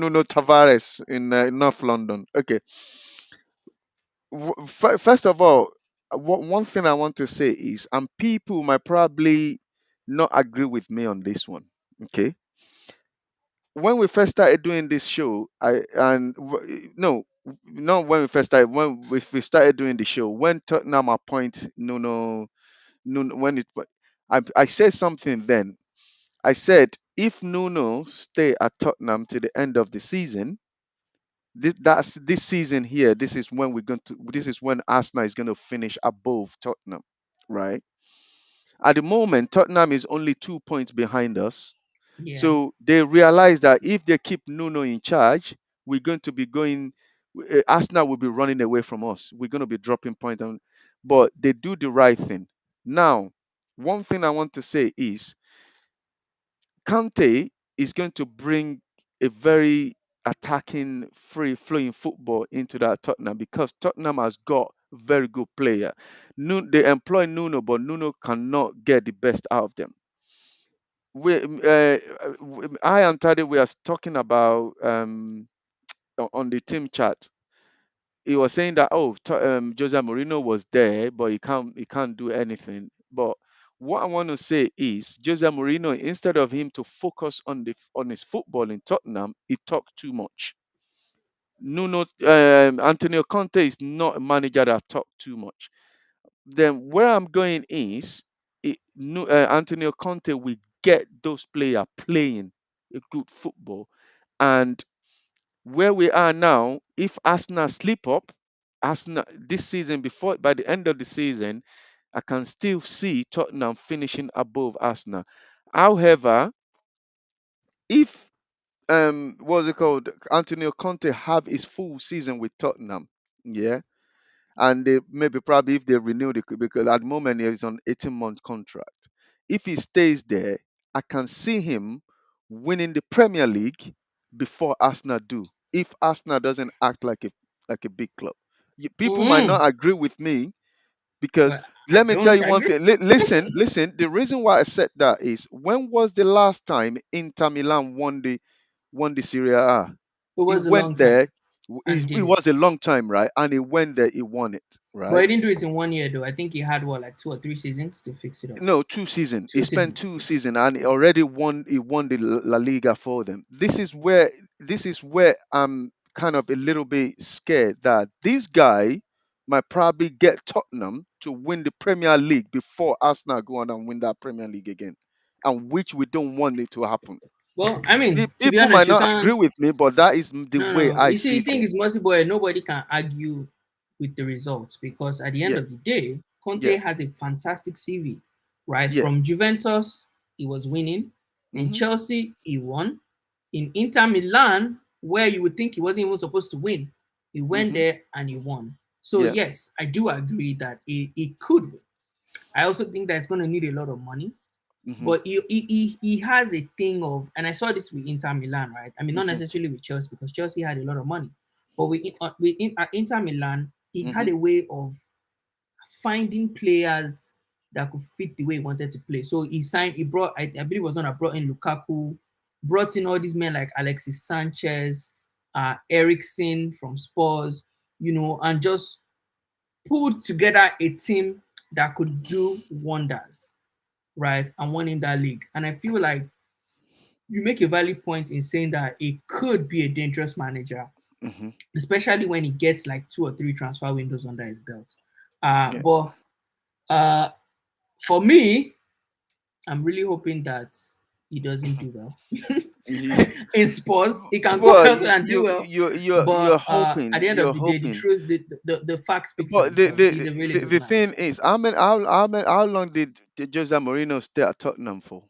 Nuno Tavares in North London. Okay. First of all, one thing I want to say is, and people might probably not agree with me on this one. Okay, when we first started doing this show, no, not when we first started. When we started doing the show, when Tottenham appoint Nuno, Nuno when it, I said something then. I said if Nuno stay at Tottenham to the end of the season, that's this season here. This is when we're going to. This is when Arsenal is going to finish above Tottenham, right? At the moment, Tottenham is only 2 points behind us. Yeah, So they realize that if they keep Nuno in charge, we're going to be going. Arsenal will be running away from us. We're going to be dropping points, but they do the right thing. Now, one thing I want to say is Kante is going to bring a very attacking, free flowing football into that Tottenham because Tottenham has got very good player. They employ Nuno, but Nuno cannot get the best out of them. I and Tade, we are talking about on the team chat. He was saying that Jose Mourinho was there, but he can't do anything. But what I want to say is Jose Mourinho, instead of him to focus on his football in Tottenham, he talked too much. Nuno Antonio Conte is not a manager that talk too much. Then where I'm going is Antonio Conte will get those players playing a good football, and where we are now, if Arsenal slip up, Arsenal this season before by the end of the season, I can still see Tottenham finishing above Arsenal. However, if what's it called, Antonio Conte have his full season with Tottenham, yeah, and they maybe probably if they renew because at the moment he's on 18-month contract. If he stays there, I can see him winning the Premier League before Arsenal do. If Arsenal doesn't act like a big club, people might mm, not agree with me because well, I let me tell don't you one agree. thing. Listen, listen. The reason why I said that is when was the last time Inter Milan won the Serie A? It He was a long went time, there. and he It didn't. was a long time, right? And he went there. He won it, But right? he didn't do it in 1 year though. I think he had what, like 2 or 3 seasons to fix it up. No, 2 seasons. He Two spent seasons. 2 seasons and he already won. He won the La Liga for them. This is where I'm kind of a little bit scared that this guy might probably get Tottenham to win the Premier League before Arsenal go on and win that Premier League again, and which we don't want it to happen. Well, I mean, to be People honest, might you not agree can't. with me, but that is the No, way no. I You see, see the thing is, things. multi-boy, nobody can argue with the results because at the end Yeah, of the day, Conte yeah, has a fantastic CV, right? yeah. From Juventus, he was winning. In Hmm. Chelsea, he won. In Inter Milan, where you would think he wasn't even supposed to win, he went Hmm. there and he won. So Yeah. yes, I do agree that he could win. I also think that it's going to need a lot of money. Hmm. But he has a thing of, and I saw this with Inter Milan, right? I mean, not Hmm. necessarily with Chelsea because Chelsea had a lot of money, but at Inter Milan, he had Hmm. a way of finding players that could fit the way he wanted to play. So he brought, I believe it was one that brought in Lukaku, brought in all these men like Alexis Sanchez, Ericsson from Spurs, and just pulled together a team that could do wonders, right? And won in that league. And I feel like you make a valid point in saying that it could be a dangerous manager, Hmm. especially when he gets like 2 or 3 transfer windows under his belt. But uh, for me, I'm really hoping that he doesn't Yeah. do well Ye- in sports. He can go Well, elsewhere and do well, you're but hoping, at the end of you're the day, the hoping. truth, the facts speak for But the themselves. the He's a really the, good the thing manager. is, how long did Jose Mourinho stay at Tottenham for?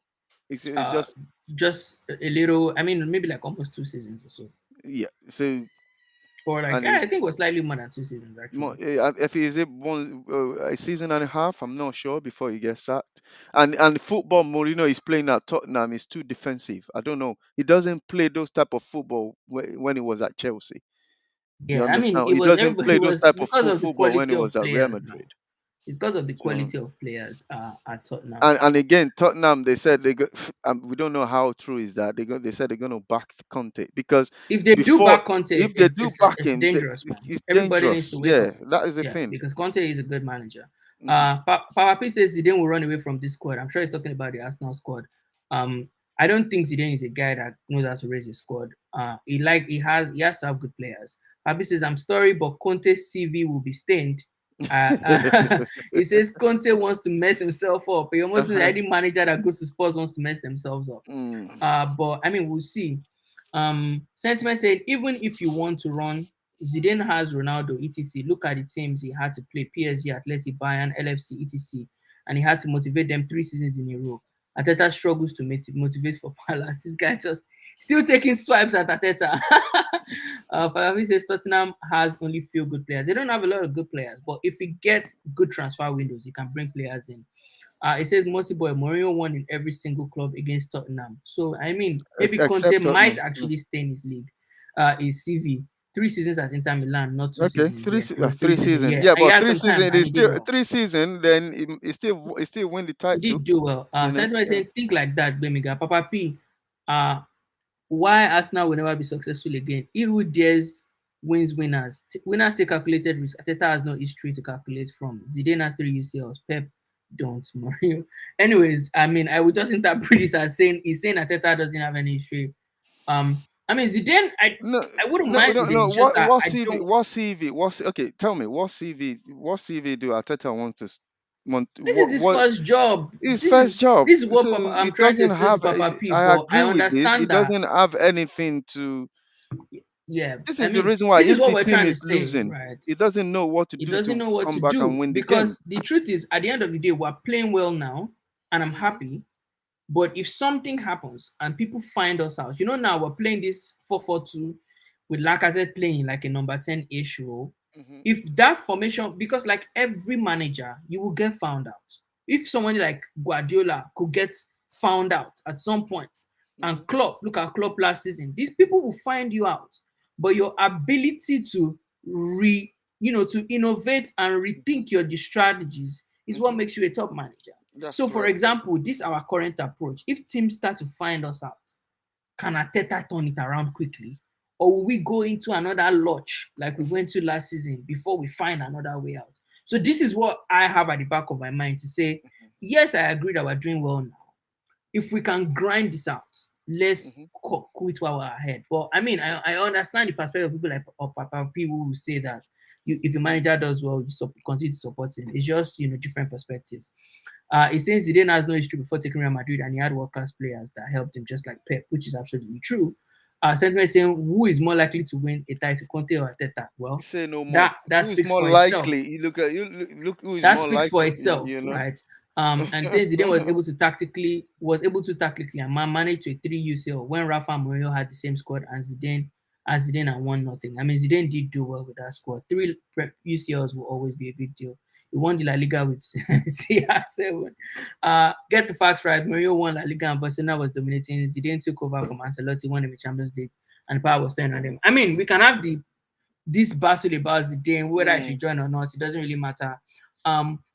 It's Uh, just just a little. I mean, maybe like almost 2 seasons or so. yeah. So for like and he, I think it was slightly more than 2 seasons actually. if he is it one a season and a half, I'm not sure before he gets sacked. And the football Mourinho is playing at Tottenham is too defensive. I don't know. He doesn't play those type of football when he was at Chelsea. You Yeah, I mean, understand? it He was doesn't everybody. It play those was type of because of the football when quality he was of at Real players now. Madrid. It's because of the So quality of players at Tottenham. and again, Tottenham they said they got, we don't know how true is that they said they're going to back Conte because If they do before back Conte, if they do back it's him, dangerous, man. it's Everybody needs to dangerous. wake Yeah, up. that is the Yeah, thing. because Conte is a good manager. Hmm. Papa P says Zidane will run away from this squad. I'm sure he's talking about the Arsenal squad. I don't think Zidane is a guy that knows how to raise his squad. He has to have good players. Papi says I'm sorry, but Conte's CV will be stained. He says Conte wants to mess himself up. He almost says Uh-huh. any manager that goes to Spurs wants to mess themselves up. Mm. But I mean, we'll see. Sentiment said, even if you want to run, Zidane has Ronaldo, etc. Look at the teams he had to play: PSG, Athletic, Bayern, LFC, etc. And he had to motivate them 3 seasons in a row. Ateta struggles to motivate for Palace. This guy just still taking swipes at Ateta. Falafi says Tottenham has only few good players. They don't have a lot of good players, but if we get good transfer windows, he can bring players in. It says Mossy Boy Mourinho won in every single club against Tottenham. So I mean, maybe Conte Except might Tottenham. Mm. actually stay in his league, his CV. 3 seasons at Inter Milan, not two Okay, seasons. Yeah, it was three three seasons. season. Yeah, Yeah, and he but had some time and is he did still well. 3 season. Then he still win the He title. did do well. Sentiment Yeah. saying think like that, Bemiga. Papa P. Uh, why Arsenal will never be successful again? He who dares wins winners. Winners take calculated risk. Ateta has no history to calculate from. Zidane has 3 UCLs. Pep don't. Mourinho. Anyways, I mean, I would just interpret this as saying he's saying Ateta doesn't have any history. I mean Zidane, No, I wouldn't no, mind no, Zidane. no. It's just that What I CV? don't. What CV? Okay? Tell me what CV do Arteta want? This is his What first job. his This is first job? this is what Papa So I'm it trying to doesn't explain to have. Papa P, I but I agree with this. It understand that. doesn't have anything to. Yeah, This I is the mean, reason why this is if what the we're team trying to is say, losing, right? he doesn't know what to He do doesn't to know what to come back and do win the game. because the truth is, at the end of the day, we're playing well now, and I'm Hmm. happy. But if something happens and people find us out, now we're playing this 4-4-2 with Lacazette playing like a number 10-ish role. Hmm. If that formation, because like every manager, you will get found out. If someone like Guardiola could get found out at some point, Hmm. and Klopp, look at Klopp last season, these people will find you out. But your ability to to innovate and Hmm. rethink your strategies is what Hmm. makes you a top manager. That's So, for correct. example, this our current approach. If teams start to find us out, can Arteta turn it around quickly? Or will we go into another lodge like we went to last season before we find another way out? So this is what I have at the back of my mind to say, yes, I agree that we're doing well now. If we can grind this out, let's Hmm. quit while we're ahead. But I mean, I understand the perspective of people like Papa, people who say that if a manager does well, you continue to support him. It's just different perspectives. It says he didn't have no history before taking Real Madrid, and he had world class players that helped him, just like Pep, which is absolutely true. Sentiment saying who is more likely to win a title, Conte or Arteta? Well, Say no more. that Who is speaks more for itself. likely? You look at look who is That more speaks for likely. itself, You know. right? And since Zidane was able to tactically and manage to a 3 UCL when Rafa and Mourinho had the same squad and Zidane and won nothing. I mean, Zidane did do well with that squad. Three UCLs will always be a big deal. He won the La Liga with CR7. Get the facts right. Mourinho won La Liga and Barcelona was dominating. Zidane took over from Ancelotti, won the Champions League, and the power was turned on them. I mean, we can have this battle about Zidane, whether I should Mm. join or not, it doesn't really matter.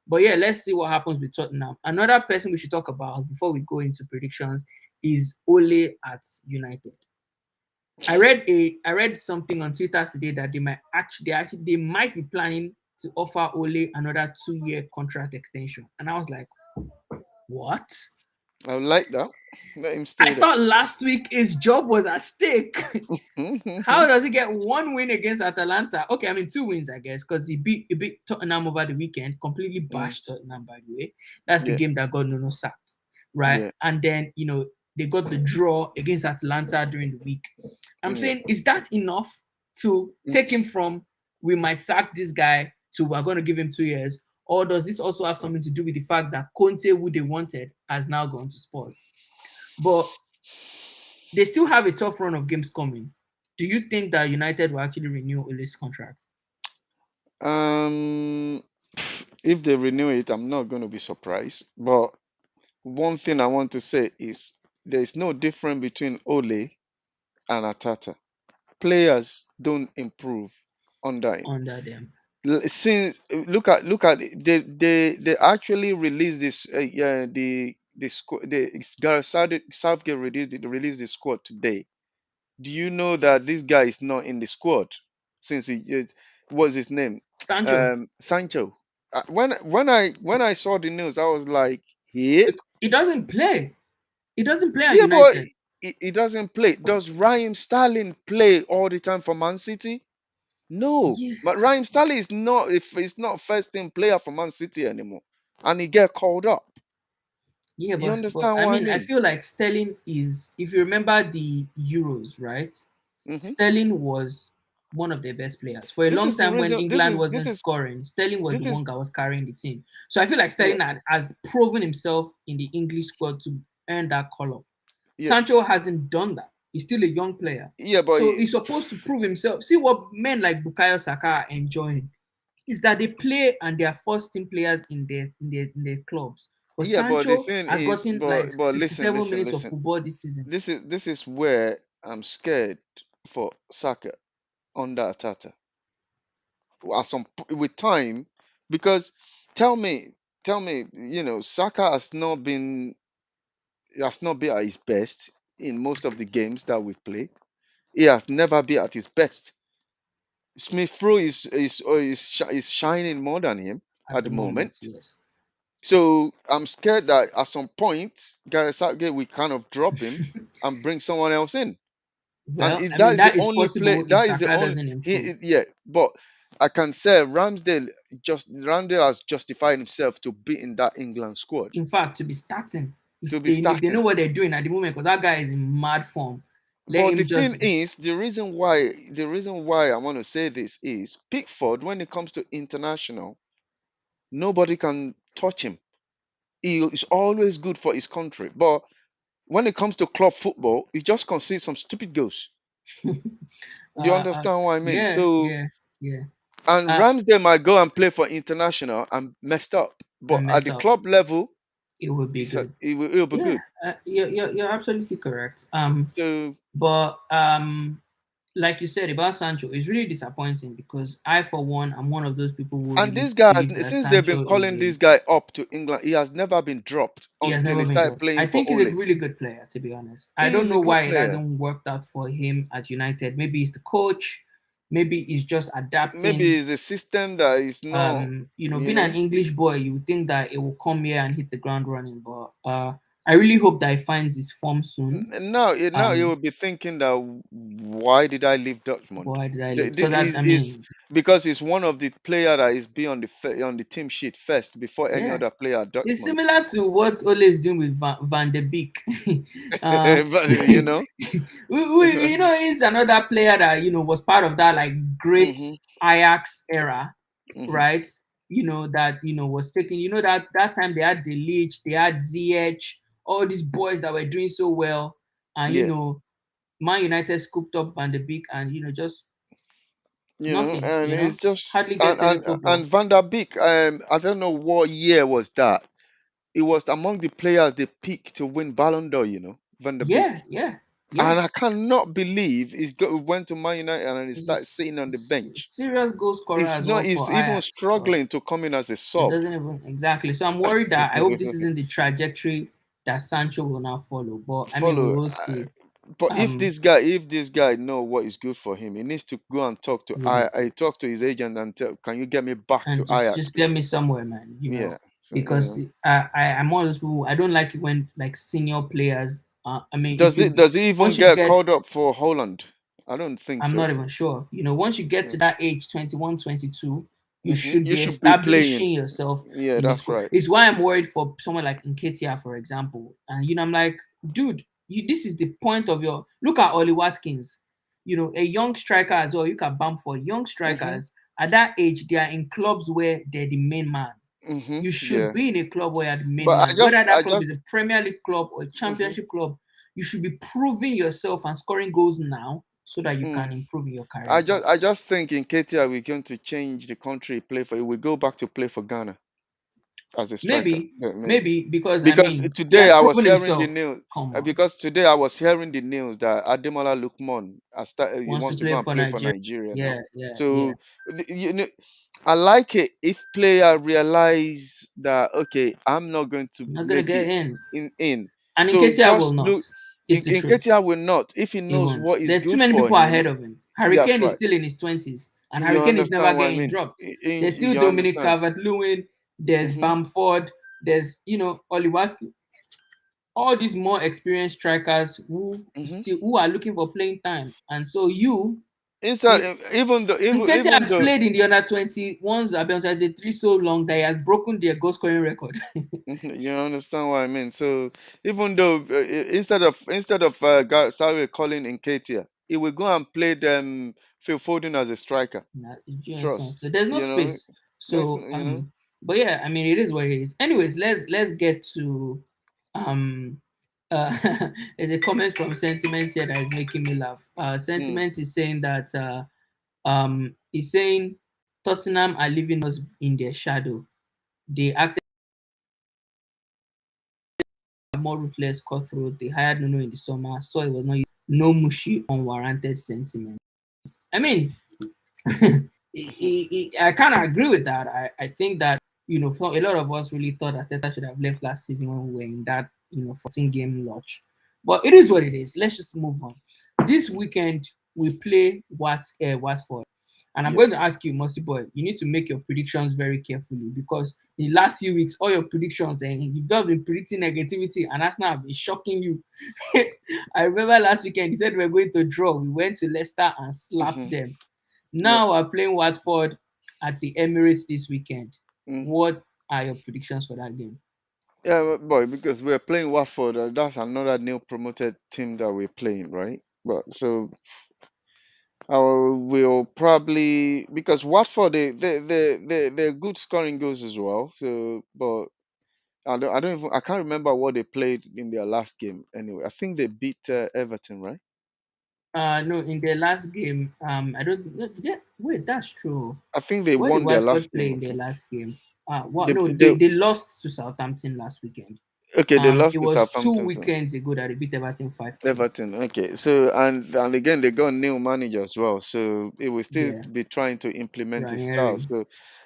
But yeah, let's see what happens with Tottenham. Another person we should talk about before we go into predictions is Ole at United. I read something on Twitter today that they might be planning to offer Ole another 2-year contract extension. And I was like, what? I like that. Let him I stay there. thought last week his job was at stake. How does he get one win against Atalanta? Okay, I mean 2 wins, I guess, because he beat Tottenham over the weekend, completely Mm. bashed Tottenham, by the way. That's the Yeah. game that got Nuno sacked, right? Yeah. And then they got the draw against Atalanta during the week. I'm Yeah. saying, is that enough to take him from we might sack this guy to we're going to give him 2 years? Or does this also have something to do with the fact that Conte, who they wanted, has now gone to Spurs? But they still have a tough run of games coming. Do you think that United will actually renew Ole's contract? Um, if they renew it, I'm not going to be surprised. But one thing I want to say is there is no difference between Ole and Atata. Players don't improve under him. Under them? Since look at it, they actually released this the squad Southgate released the squad today. Do you know that this guy is not in the squad since what's his name? Sancho, Sancho. When I saw the news, I was like, yeah, he doesn't play. He doesn't play at yeah, but United. he doesn't play. Does Raheem Sterling play all the time for Man City? No, Yeah, but Raheem Sterling is not, if he's not first team player for Man City anymore, and he get called up. yeah, You but understand I what I mean, I mean? feel like Sterling is. If you remember the Euros, right? Hmm. Sterling was one of their best players for a This long is the time when reason. This England is this wasn't is scoring. Sterling was the this one is that was carrying the team. So I feel like yeah, Sterling has proven himself in the English squad to earn that call up. yeah, Sancho hasn't done that. He's still a young player. yeah, but So he's supposed to prove himself. See what men like Bukayo Saka are enjoying is that they play and they are first team players in their clubs. But yeah, but the Sancho thing has is, gotten like but listen, 67 listen, minutes of listen. football this season. This is where I'm scared for Saka under Atata. At with time, because tell me, Saka has not been at his best in most of the games that we've played. He has never been at his best. Smith Rowe is shining more than him At at the the moment, moment. yes. So I'm scared that at some point, Gareth Southgate will kind of drop him and bring someone else in. And Well, if I that mean, is the that is only play, possible if that is the Saka only doesn't improve. yeah. But I can say Ramsdale has justified himself to be in that England squad In fact, to be starting, to if be they know starting. what they're doing at the moment, because that guy is in mad form. Let But the him thing just is, the reason why I want to say this is Pickford, when it comes to international, nobody can touch him. He is always good for his country. But when it comes to club football, he just concedes some stupid goals. Do you uh, understand what I mean? yeah, So, yeah, yeah. and Uh, Ramsdale might go and play for international and messed up. But and at mess the up. club level, It would be good. it will be Yeah, good. you're absolutely correct. So, But like you said about Sancho, it's really disappointing because I, for one, am one of those people who and really this guy, believe that since they've been Sancho is calling a this guy up to England, he has never been dropped he has until never he been started dropped. I playing for think he's a Ole. really good player, to be honest. I He don't is a know good why it player. hasn't worked out for him at United. Maybe it's the coach, maybe he's just Maybe adapting. it's a system that is not, Being an English boy, you would think that it will come here and hit the ground running, but I really hope that he finds his form soon. now you will be thinking that why did I leave Dortmund? Why did I leave? Because I Is mean, because he's one of the player that is be on the team sheet first before any yeah, other player at it's Dortmund. similar to what Ole is doing with Van de Beek. uh, But, you know. he's another player that was part of that like great Hmm. Ajax era, Hmm. right? That was taken. That time they had the Leach, they had ZH, all these boys that were doing so well, and Yeah. Man United scooped up Van de Beek, and just nothing. And it's just Hardly gets any and football. Van der Beek. I don't know what year was that. It was among the players they picked to win Ballon d'Or. Van der Yeah, Beek. yeah, yeah. And I cannot believe went to Man United and he started sitting on the bench. Serious goal scorer He's as not. well He's for even Ajax, but struggling to come in as a it sub. doesn't even exactly. So I'm worried that I hope this isn't the trajectory that Sancho will now follow. But I mean, we Follow. will see. But if Um, this guy know what is good for him, he needs to go and talk to really, I talk to his agent and tell, can you get me back to and Ajax, just get please? me somewhere, man. Yeah. So, Because I'm one of those people. I don't like it when like senior players. I mean, if you does he even once you get get called up for Holland? I don't think I'm so. not even sure. Once you get Yeah. to that age, 21, 22, you should You be should be playing. establishing yourself Yeah, in the that's squad. right. It's why I'm worried for someone like Nketiah, for example. And I'm like, dude, this is the point of your look at Ollie Watkins. A young striker as well. You can bump for young Hmm. strikers at that age. They are in clubs where they're the main man. You should Yeah. be in a club where you're the main But man. Whether I that club is just a Premier League club or a hmm Championship club, you should be proving yourself and scoring goals now so that you can Mm. improve in your I career just path. I just think in KTR we're going to change the country he play for. We go back to play for Ghana as a striker. Maybe, Yeah, maybe. maybe because I Because mean he today has I was proven hearing the himself. news. Come on, Because today I was hearing the news that Ademola Lookman he wants to wants to go play and for play for Nigeria. Nigeria now. Yeah, yeah, yeah. So you know, I like it if player realize that okay, I'm not going to Not gonna make get it in, in. and So Nketiah will just not. look It's the in truth. Ketia will not if he He knows won't. what is There are too good many for people ahead him. of him. That's Hurricane is right. still in his 20s, and You Hurricane is never understand what I getting mean? dropped. There's still You Dominic understand? Calvert-Lewin. There's Hmm. Bamford. There's Oliwaski. All these more experienced strikers Hmm. who are looking for playing time, and so Instead, if even though Nketiah even has though played in the under 21s, under 23 so long that he has broken their goal scoring record. you understand what I mean. So even though instead of Sarri calling in Ketia, he will go and play them Phil Foden as a striker. Nah, do you understand? Trust, So there's no space. that's So but yeah, I mean it is what it is. Anyways, let's get to um uh there's a comment from Sentiment here that is making me laugh. mm, Sentiment is saying that he's saying Tottenham are leaving us in their shadow. They acted more ruthless, cutthroat. They hired Nuno in the summer, so it was no mushy, unwarranted sentiment. I mean, I kind of agree with that. I think that for a lot of us really thought that Arteta should have left last season when we were in that 14 game lodge. But it is what it is. Let's just move on. This weekend we play Watford, and I'm yeah. going to ask you, Mossy Boy. You need to make your predictions very carefully because in the last few weeks, all your predictions and you've just been predicting negativity, and that's now been shocking you. I remember last weekend you said we were going to draw. We went to Leicester and slapped Hmm. them. Yeah. Now we're playing Watford at the Emirates this weekend. Hmm. What are your predictions for that game? Yeah, boy, because we're playing Watford. That's another new promoted team that we're playing, right? But so I will probably because Watford they're good scoring goals as well. So, but I can't remember what they played in their last game. Anyway, I think they beat Everton, right? No, in their last game, I don't no, did they, wait, that's true. I think they Where did won their last Watford game. play I in their think last game? What they, no, they they lost to Southampton last weekend. okay. They It lost to was two Southampton. So weekends ago that they beat Everton 5-2. Everton. Okay, so and again they got new manager as well. So it will still Yeah, be trying to implement his style. Ranieri. So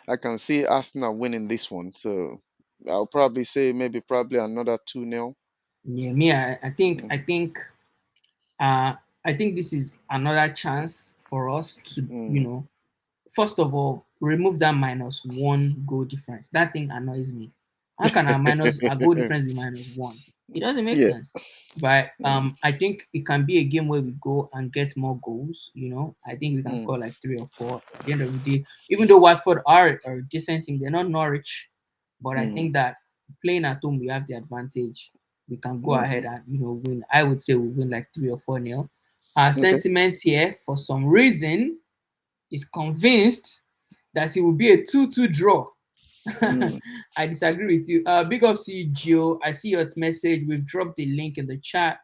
I can see Arsenal winning this one. So I'll probably say maybe probably another 2-0. Yeah, me, Mm, uh I think this is another chance for us to, mm. first of all, remove that -1 goal difference. That thing annoys me. How can a goal difference be -1? It doesn't make Yeah. sense. But Mm, I think it can be a game where we go and get more goals. I think we can mm, score like 3 or 4 at the end of the day. Even though Watford are a decent team, they're not Norwich. But I mm, think that playing at home, we have the advantage. We can go ahead mm. and win. I would say we win like 3 or 4 nil. Our Okay. sentiments here, for some reason, is convinced that it will be a 2-2 draw. Mm. I disagree with you. Big up to you, Gio. I see your message. We've dropped the link in the chat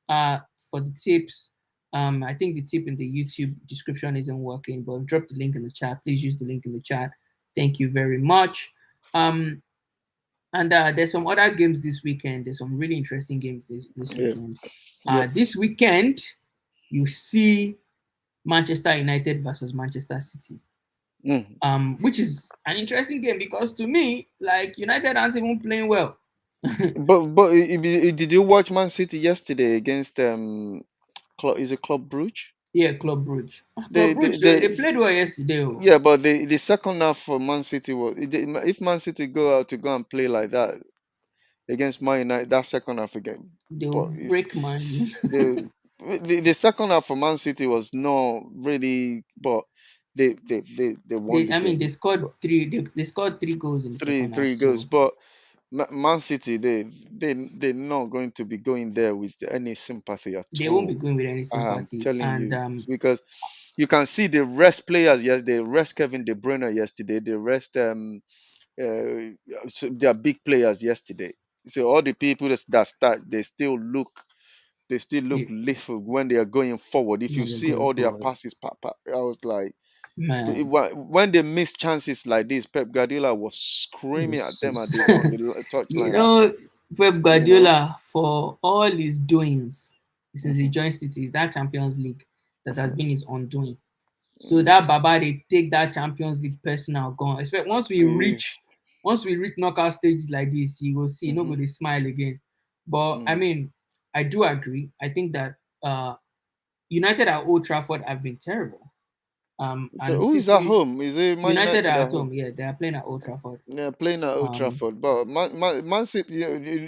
for the tips. I think the tip in the YouTube description isn't working, but I've dropped the link in the chat. Please use the link in the chat. Thank you very much. And there's some other games this weekend. There's some really interesting games this Yeah. weekend. Yep. This weekend, you see Manchester United versus Manchester City, Mm. which is an interesting game because to me, like United aren't even playing well. But did you watch Man City yesterday against is it Club Brugge? Yeah, Club Brugge. They Club they, Brugge, they they played well yesterday. Oh. Yeah, but the second half for Man City was if Man City go out to go and play like that against Man United, that second half again. They'll But if break man. the second half for Man City was not really, but they won the I mean, game. they But scored three. They scored 3 goals in the three second half. three goals. So But Man City they're not going to be going there with any sympathy at they won't be all. going with any I'm sympathy. telling And you because you can see the rest players. Yes, they rest Kevin De Bruyne yesterday. They rest so they are big players yesterday. So all the people that start, they still look. they still look Yeah, lethal when they are going forward. If you when they're see going all their forward, passes, I was like, man. when they miss chances like this, Pep Guardiola was screaming at them at the on the You touchline. know, Pep You know, Guardiola, for all his doings since he hmm joined City, that Champions League that has been his undoing. So hmm that Baba, they take that Champions League personal gone. Especially is once we reach knockout stages like this, you will see hmm nobody smile again. But I hmm mean, I do agree. I think that United at Old Trafford have been terrible. So And who is at City, home? Is it Man United United are at at home? home. Yeah, they are playing at Old Trafford. Yeah, playing at Old Um, Trafford. But Man City,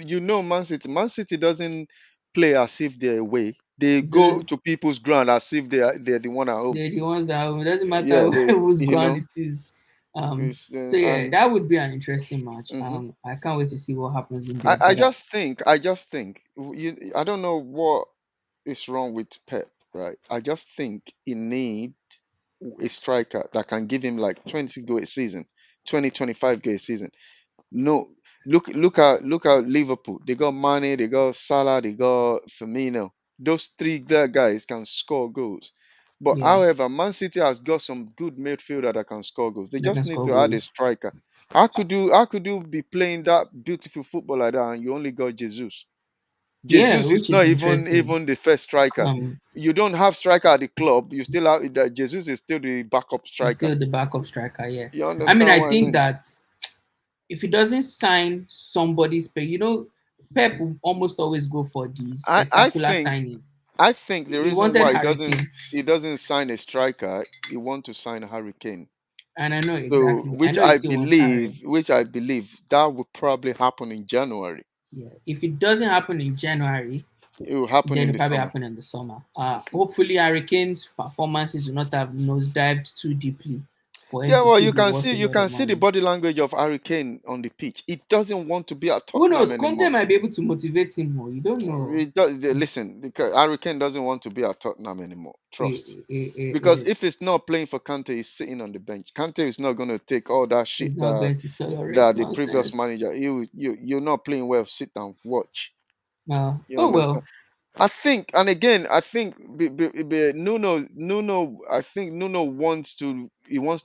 you know Man City. Man City doesn't play as if they're away. They go those to people's ground as if they're the one at home. they're the ones that it doesn't matter Yeah, they whose you ground know it is. it's So yeah, and that would be an interesting match. mhm. I can't wait to see what happens in there. I just think I don't know what is wrong with Pep, right? I just think he need a striker that can give him like 20 goal a season, 20, 25 goal a season. No, look at Liverpool. They got Mane, they got Salah, they got Firmino. Those three guys can score goals. But Yeah, however, Man City has got some good midfielder that can score goals. They they can just need score to add a goals. striker. How could you be playing that beautiful football like that and you only got Jesus? Yeah, Jesus is which is not even interesting. even the first striker. Um, You don't have striker at the club. You still have that Jesus is still the backup he's striker. still the backup striker. Yeah, You I mean, understand I what I think mean? that if he doesn't sign somebody's pay, Pep will almost always go for the I spectacular think signing. I think the He reason wanted why Harry Kane, he doesn't sign a striker, he want to sign Harry Kane. and I know So exactly. I which know he I still wants Harry. believe, which I believe that will probably happen in January. Yeah, if it doesn't happen in January, It will happen then in it the probably summer. happen in the summer. Hopefully, Hurricanes' performances will not have nosedived too deeply for him Yeah, to well, still be worth a you lot of can see the money. body language of Harry Kane on the pitch. He doesn't want to be at Who Tottenham knows? Conte anymore. might be able to motivate him more. You don't know. Listen, because Harry Kane doesn't want to be at Tottenham anymore. Trust. Because He's if it's not playing for Kante, he's sitting on the bench. Kante is not going to take all that shit not that going to tolerate that the previous nonsense. manager. You're not playing well. Sit down, watch. You Oh understand? well. I think, and again, I think Nuno. I think Nuno wants to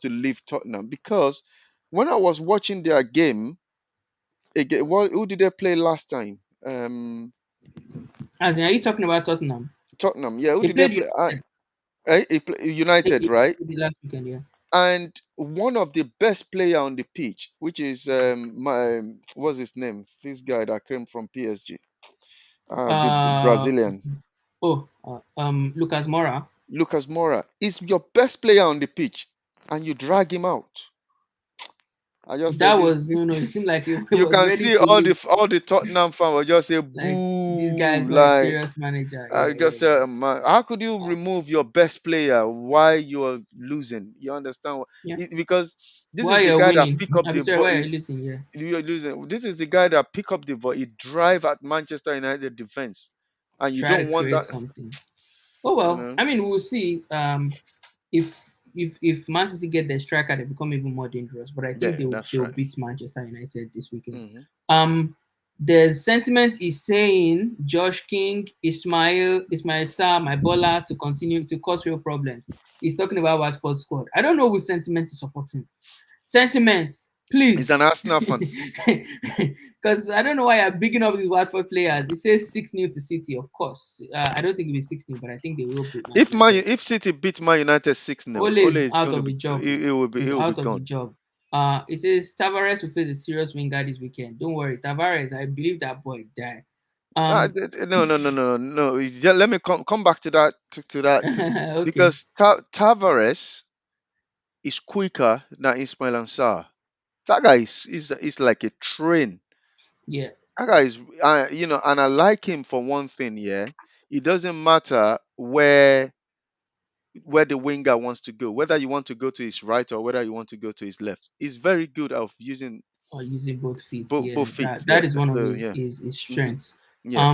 leave Tottenham because when I was watching their game again, who did they play last time? As in, are you talking about Tottenham? Tottenham. Yeah, who They did they played play? United. United, right? The last weekend, yeah. And one of the best player on the pitch, which is what's his name? This guy that came from PSG, the Uh Brazilian, Lucas Moura. Lucas Moura, is your best player on the pitch, and you drag him out. I just said That this. was This no. It seemed like he you was can ready see to all the leave. all the Tottenham fans will just say Like this guy is boo, not a like serious manager. I just Yeah. say, man, how could you remove your best player while you're losing? You understand? Yeah. Because this is While the you're guy that winning, pick up I'm the sorry. While you're losing, yeah. you're losing. This is the guy that pick up the ball. He drive at Manchester United defense, and you Try to don't want create that. something. Oh You well. know. I mean, we'll see. If Man City get their striker, they become even more dangerous. But I think Yeah, they'll that's they'll right. beat Manchester United this weekend. hmm Um, there's sentiment is saying Josh King, Ismail Sarr, my baller to continue to cause real problems. He's talking about Watford squad. I don't know who sentiment is supporting. Sentiment, He's please. an Arsenal fan. Because I don't know why I'm bigging up these Watford players. It says 6-0 to City, of course. I don't think it'll be 6-0, but I think they will beat Man United. If City beat Man United 6-0, Ole Ole is is out going to of be the job. it He's will be out of the gone. job. It says Tavares will face a serious winger this weekend. Don't worry, Tavares. I believe that boy die. Um, No, no, no, no, no. Let me come back to that okay, because Tavares is quicker than Ismail Ansar. That guy is like a train. yeah, That guy is, and I like him for one thing. Yeah, it doesn't matter where the winger wants to go, whether you want to go to his right or whether you want to go to his left. He's very good of using or using both feet. both Yeah, feet. that Yeah, is one of so his yeah, his hmm strengths. yeah,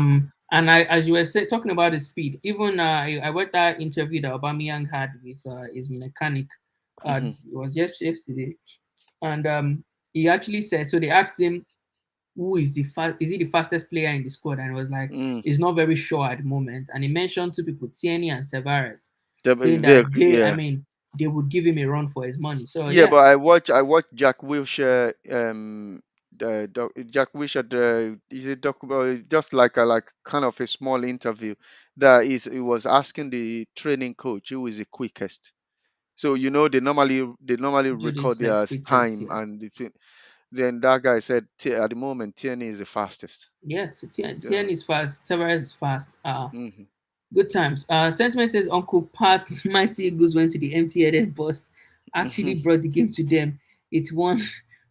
And as you were talking about his speed, even I read that interview that Aubameyang had with his mechanic. hmm It was just yesterday, and he actually said so. They asked him who is is he the fastest player in the squad, and it was like Mm. he's not very sure at the moment. And he mentioned two people, Tierney and Tavares, saying They, that I yeah. mean, they would give him a run for his money. So Yeah, yeah, but I watched Jack Wilshere Jack Wilshere is a just like a kind of a small interview that is it was asking the training coach who is the quickest. So they normally do record this like their speed test. time Yeah, and then that guy said at the moment Tierney is the fastest. yeah. So Yeah. Tierney is fast, Tavares is fast. Hmm. Good times. Sentiment says Uncle Pat's Mighty Eagles went to the empty-headed bus, actually brought the game to them. It won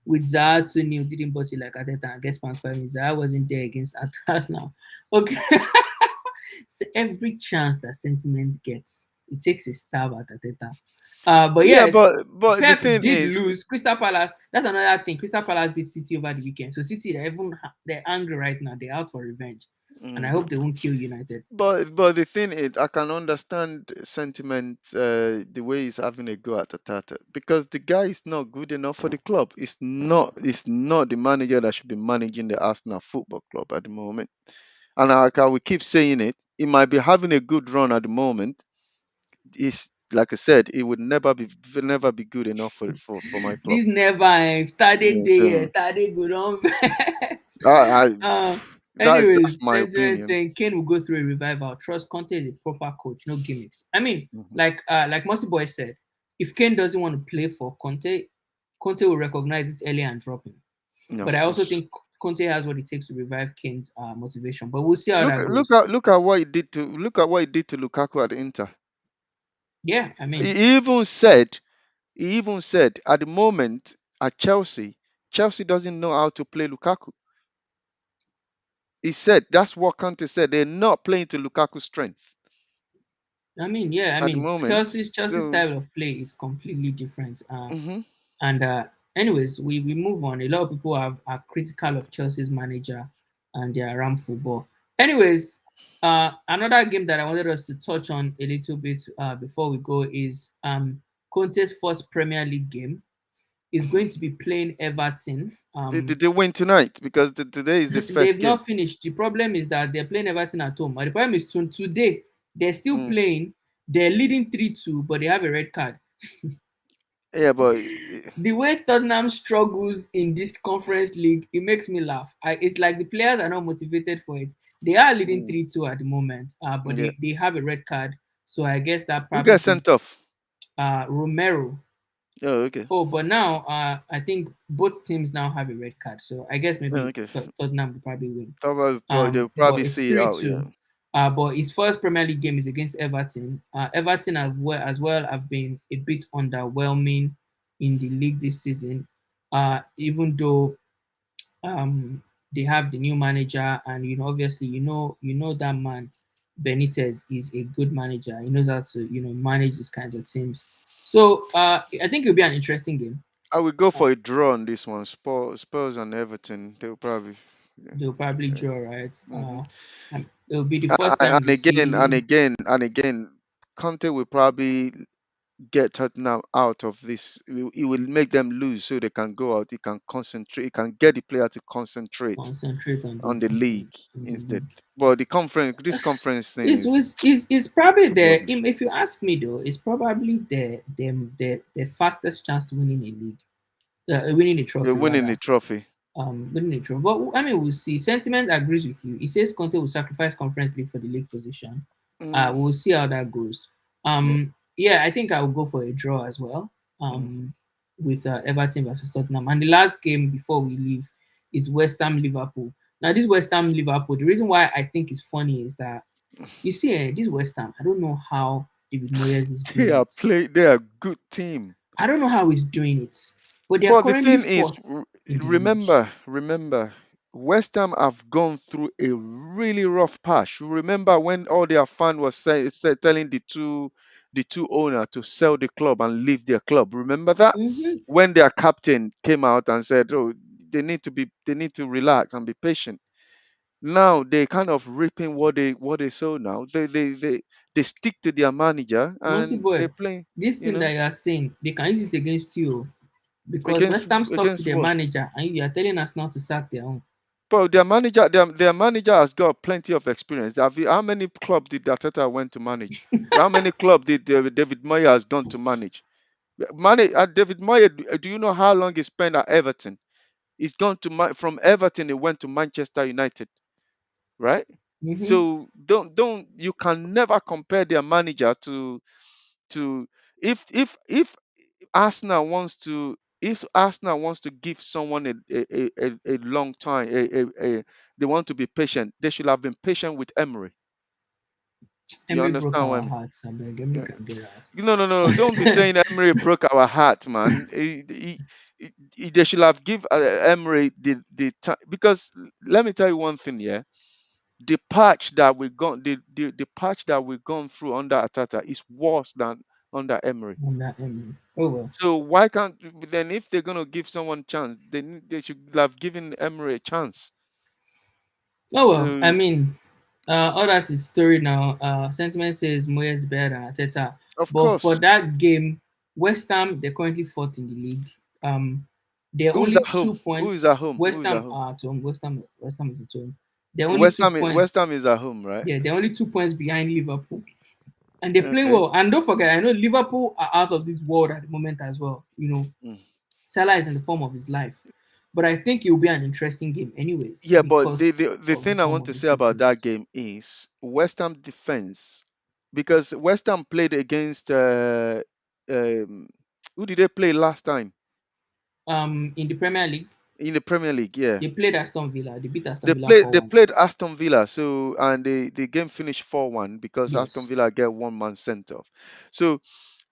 with Zaha 2-0, didn't bottle like Arteta and get spanked 5 minutes. Zaha wasn't there against Arsenal. Okay. So every chance that Sentiment gets, it takes a stab at Arteta. But Yeah, yeah, but the Pep thing did is, lose. Crystal Palace, that's another thing. Crystal Palace beat City over the weekend. So City, they're angry right now. They're out for revenge. And I mm, hope they won't kill United. but the thing is, I can understand sentiment the way he's having a go at Tata because the guy is not good enough for the club. It's not the manager that should be managing the Arsenal Football Club at the moment. And I will keep saying it. He might be having a good run at the moment. It's like I said, it would never be good enough for my club. This never ends. Tade Yeah, dey so Tade go don vex. I Uh, that's anyways, my sentiment opinion. saying Kane will go through a revival. Trust Conte is a proper coach, no gimmicks. I mean, Hmm. like Mossy Boy said, if Kane doesn't want to play for Conte, Conte will recognize it early and drop him. Yeah, But of I also course. think Conte has what it takes to revive Kane's motivation. But we'll see how Look that look goes. at what he did to Lukaku at Inter. Yeah, I mean, He even said at the moment at Chelsea doesn't know how to play Lukaku. He said that's what Conte said. They're not playing to Lukaku's strength yeah, I at the mean, moment. Chelsea's So, style of play is completely different. mhm. And anyways, we move on. A lot of people are critical of Chelsea's manager and their around football. Anyways, another game that I wanted us to touch on a little bit before we go is Conte's first Premier League game. Is going to be playing Everton. Did they win tonight? Because today is this first They've game. not finished. The problem is that they're playing Everton at home. And the problem is today they're still Mm. playing. They're leading 3-2, but they have a red card. Yeah, but The way Tottenham struggles in this conference league, it makes me laugh. It's like the players are not motivated for it. They are leading mm, 3-2 at the moment, but yeah. they have a red card. So I guess that Who probably got could sent off? Romero. Oh, okay. Oh, but now I think both teams now have a red card. So I guess Oh, maybe okay. Tottenham will probably win. They'll But probably it's see it out. Yeah. 3-2. But his first Premier League game is against Everton. Everton as well have been a bit underwhelming in the league this season. Even though they have the new manager, and obviously that man Benitez is a good manager. He knows how to manage these kinds of teams. So I think it'll be an interesting game. I will go Uh, for a draw on this one. Spurs and Everton. They'll probably. Yeah. they'll probably Yeah. draw, right? Hmm. And it'll be the first time And we again, and see. again, and again, Conte will probably get Tottenham out of this. He will make them lose so they can go out. He can concentrate. He can get the player to concentrate Concentrate on on the league the instead. league. But this conference thing It's probably is rubbish. if you ask me though, it's probably the fastest chance to winning a league, winning a They're trophy winning the rather. trophy. Winning a trophy. But I mean, we'll see. Sentiment agrees with you. He says Conte will sacrifice Conference League for the league position. Mm, We'll see how that goes. yeah. Yeah, I think I will go for a draw as well. Mm. With Everton versus Tottenham. And the last game before we leave is West Ham Liverpool. Now, this West Ham Liverpool, the reason why I think it's funny is that you see, this West Ham, I don't know how David Moyes is doing it. They are a good team. I don't know how he's doing it, but they are But the currently thing is, fourth in the league. remember, West Ham have gone through a really rough patch. You remember when all their fan was telling the two owner to sell the club and leave their club. Remember that Hmm. when their captain came out and said, "Oh, they need to relax and be patient." Now they kind of reaping what they sow. Now they stick to their manager Mercy and they boy, play. this You thing know that you are saying, they can use it against you because against West Ham stuck to against their what? manager and you are telling us now to sack their own. But their manager has got plenty of experience. How many clubs did Arteta went to manage? How many clubs did David Moyes has gone to manage? David Moyes, do you know how long he spent at Everton? He's gone to from Everton. He went to Manchester United, right? Mm-hmm. So don't you can never compare their manager to if Arsenal wants to if Arsenal wants to give someone a long time, they want to be patient. They should have been patient with Emery. You Emery broke understand what I our mean? hearts. I beg, Emery Yeah. can get us. No, no, no. Don't be saying Emery broke our heart, man. They should have give Emery the time because let me tell you one thing, yeah. The patch that we've gone through under Atata is worse than under Emery. Under Emery. Oh well. So why can't then if they're gonna give someone chance, they should have given Emery a chance Oh well. I to, mean, all that is story now. Sentiment says Moyes is better than Arteta, of but for course. that game, West Ham they're currently fourth in the league. They're Who's only at home? two Who is points. at home? Who West is at Ham home? are at home. West Ham is at home. They're only two West points. Ham is at home, right? Yeah, they're only 2 points behind Liverpool, and they're playing Okay. well. And don't forget, I know Liverpool are out of this world at the moment as well. Mm. Salah is in the form of his life, but I think it will be an interesting game, anyways, Yeah, but because the of the thing I form want of to the say two about that teams. game is West Ham defense, because West Ham played against um, who did they play last time In the Premier League, in the Premier League? Yeah, they played Aston Villa. They beat Aston they Villa played four they one. played Aston Villa, so and the game finished 4-1 because Aston Yes, Villa get one man sent off. So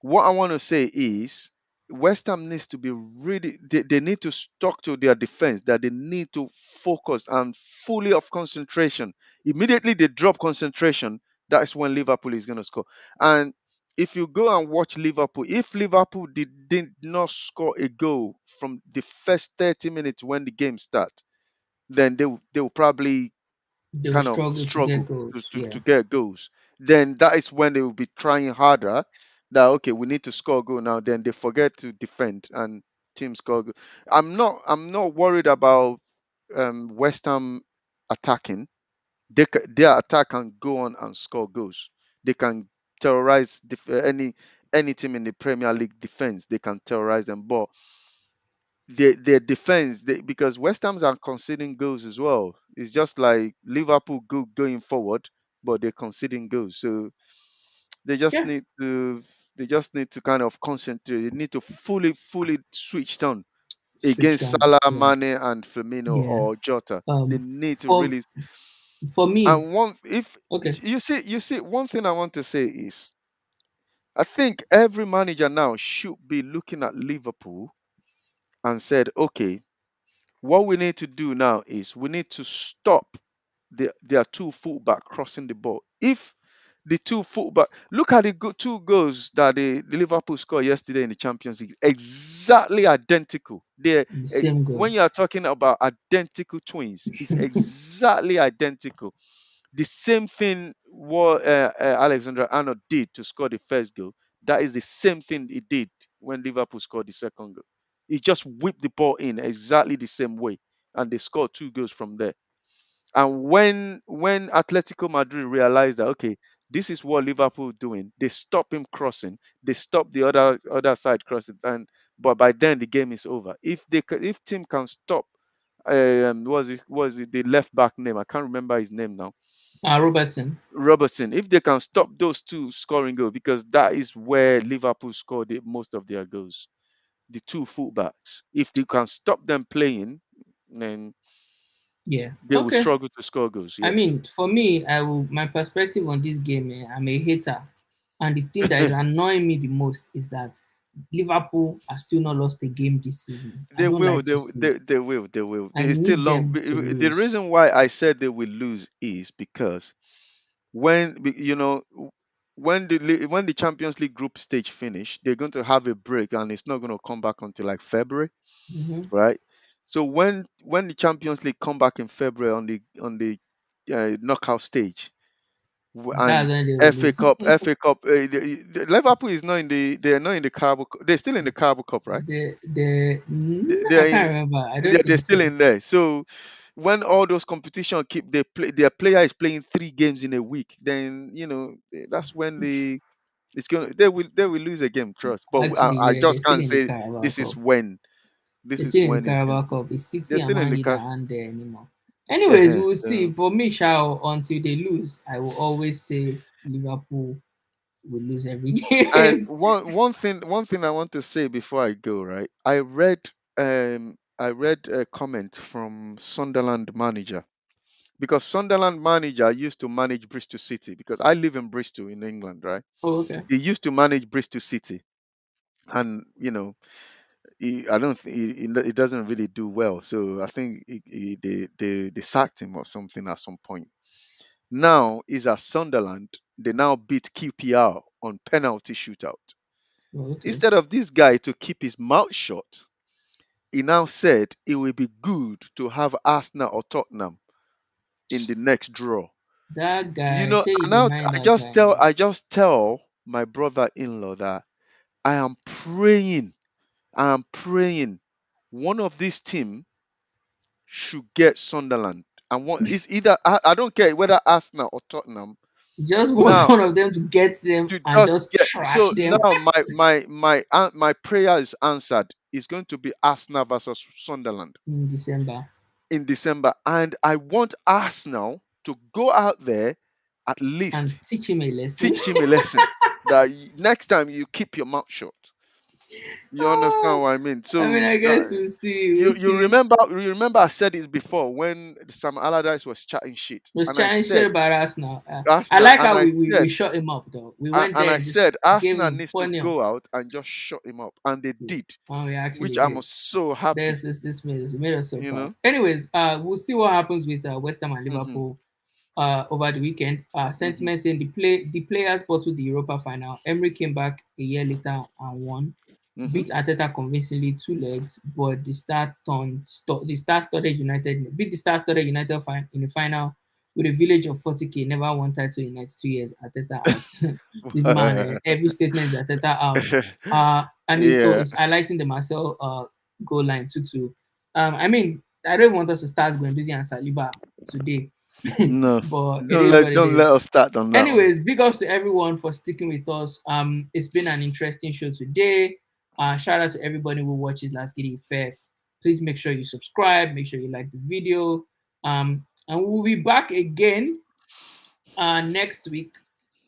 what I want to say is West Ham needs to be really they need to stuck to their defense, that they need to focus and fully of concentration. Immediately they drop concentration, that's when Liverpool is going to score. And if you go and watch Liverpool, if Liverpool did not score a goal from the first 30 minutes when the game starts, then they will probably they will kind of struggle to get struggle goals. to Yeah, get goals. Then that is when they will be trying harder. That okay, we need to score a goal now. Then they forget to defend and team score. Goal. I'm not worried about West Ham attacking. Their attack can go on and score goals. They can terrorize any team in the Premier League defense. They can terrorize them, but their defense, because West Ham's are conceding goals as well. It's just like Liverpool going forward, but they're conceding goals. So they just yeah, need to they just need to kind of concentrate. They need to fully switch on switched against on. Salah, Yeah, Mane, and Firmino yeah. or Jota. They need to For really. me, And one if okay. you see one thing I want to say is I think every manager now should be looking at Liverpool and said, okay, what we need to do now is we need to stop their two fullback crossing the ball. If the two fullback look at the two goals that the Liverpool scored yesterday in the Champions League, exactly identical. The same goal. When you are talking about identical twins, it's exactly identical. The same thing what Alexander Arnold did to score the first goal. That is the same thing he did when Liverpool scored the second goal. He just whipped the ball in exactly the same way, and they scored two goals from there. And when Atletico Madrid realized that okay, this is what Liverpool doing, they stop him crossing, they stop the other side crossing, and but by then the game is over. If team can stop, was it the left back name? I can't remember his name now. Robertson. Robertson. If they can stop those two scoring goals, because that is where Liverpool scored most of their goals. The two fullbacks. If they can stop them playing, then Yeah. they will Okay. struggle to score goals. I Yes. mean, for me, I will. My perspective on this game, I'm a hater, and the thing that is annoying me the most is that Liverpool are still not lost a game this season. I They don't will. like They, to will- see it. they will. They will. I It's still need long. them to The lose. reason why I said they will lose is because when the Champions League group stage finish, they're going to have a break, and it's not going to come back until like February, Hmm. right? So when the Champions League come back in February on the knockout stage, and That's when they will FA lose. Cup, Liverpool is not in the they're not in the Carabao. They're still in the Carabao Cup, right? The They I are can't in remember. I don't they're think still so. in there. So when all those competition keep their player is playing 3 games in a week, then that's when they will lose a game. Trust, but Actually, I yeah, they're just still can't in the say Carabao this is Cup. when. This They're is still in the when it's going. Carabao Cup. It's They're City and still in Man the U that car. aren't there anymore. Anyways, we'll see. For me, Shao, until they lose, I will always say Liverpool will lose every And game. one thing I want to say before I go, right? I read a comment from Sunderland manager, because Sunderland manager used to manage Bristol City, because I live in Bristol in England, right? Oh, okay. He used to manage Bristol City, and I don't think he doesn't really do well. So I think they sacked him or something at some point. Now he's at Sunderland. They now beat QPR on penalty shootout. Oh, okay. Instead of this guy to keep his mouth shut, he now said it will be good to have Arsenal or Tottenham in the next draw. That guy, say you Now deny I that just guy tell now. I just tell my brother-in-law that I am praying, one of these team should get Sunderland. And one is either I don't care whether Arsenal or Tottenham. He just wants Now one of them to get them to and just just get trash so them now my prayer is answered. It's going to be Arsenal versus Sunderland in December in December, and I want Arsenal to go out there, at and least teach him a lesson. teach him a lesson that next time you keep your mouth shut. You understand Ah, what I mean? I mean, So I guess we'll see. We'll you see. remember I said this before when Sam Allardyce was chatting shit, Was and I chatting said shit about us now. I Arsenal, like and how I we said shut him up though. We and, went and there I and just said gave Arsenal him needs to funny. go out and just shut him up, and they did, Oh, we actually which I'm did. so happy. This made us so You proud. know. Anyways, we'll see what happens with West Ham and Mhm. Liverpool over the weekend. Mhm. Sentiment saying the players bottled the Europa final. Emery came back a year later and won. Mhm. Beat Arteta convincingly 2 legs, but the star studded United beat the star studded United in the final with a village of 40k. Never won title in 92 years. Arteta out. This man, every statement is Arteta out. And Yeah. it's highlighting the Marcel goal line 2-2. I mean, I don't want us to start going busy and Saliba today, No, but it is what it don't let is. us start on that one. Anyways, big ups to everyone for sticking with us. It's been an interesting show today. Shout out to everybody who watches Lasgidi Effect. Please make sure you subscribe, make sure you like the video. And we'll be back again next week.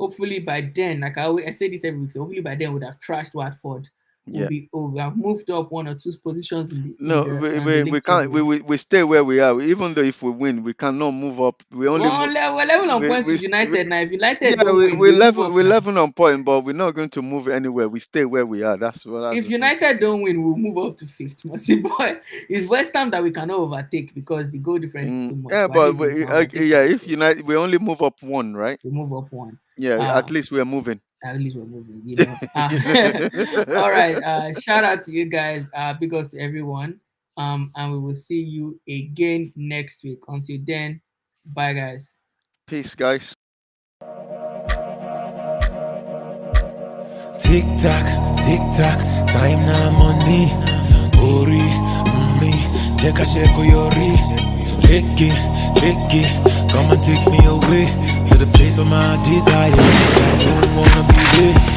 Hopefully by then, I say this every week. Hopefully by then we'd have trashed Watford. Yeah. We have moved up 1 or 2 positions in the No, we league can't. table. We stay where we are. Even though if we win, we cannot move up. We only move. We're level on points We, with United now. If United yeah, don't win, we'll move up we now. level on point, but we're not going to move anywhere. We stay where we are. That's If the thing. United don't win, we'll move up to fifth. Boy, it's West Ham that we cannot overtake because the goal difference is too much. Yeah, But at but least we can overtake yeah, if United. United, we only move up one, right? We move up one. Yeah, at Uh, least we are moving. at least we're moving. All right. Shout out to you guys. Big ups to everyone. And we will see you again next week. Until then, bye guys. Peace, guys. Tick tock, time na money. Ori, me, check a shake yori. Lick it, come and take me away to the place of my desire. I don't wanna be there.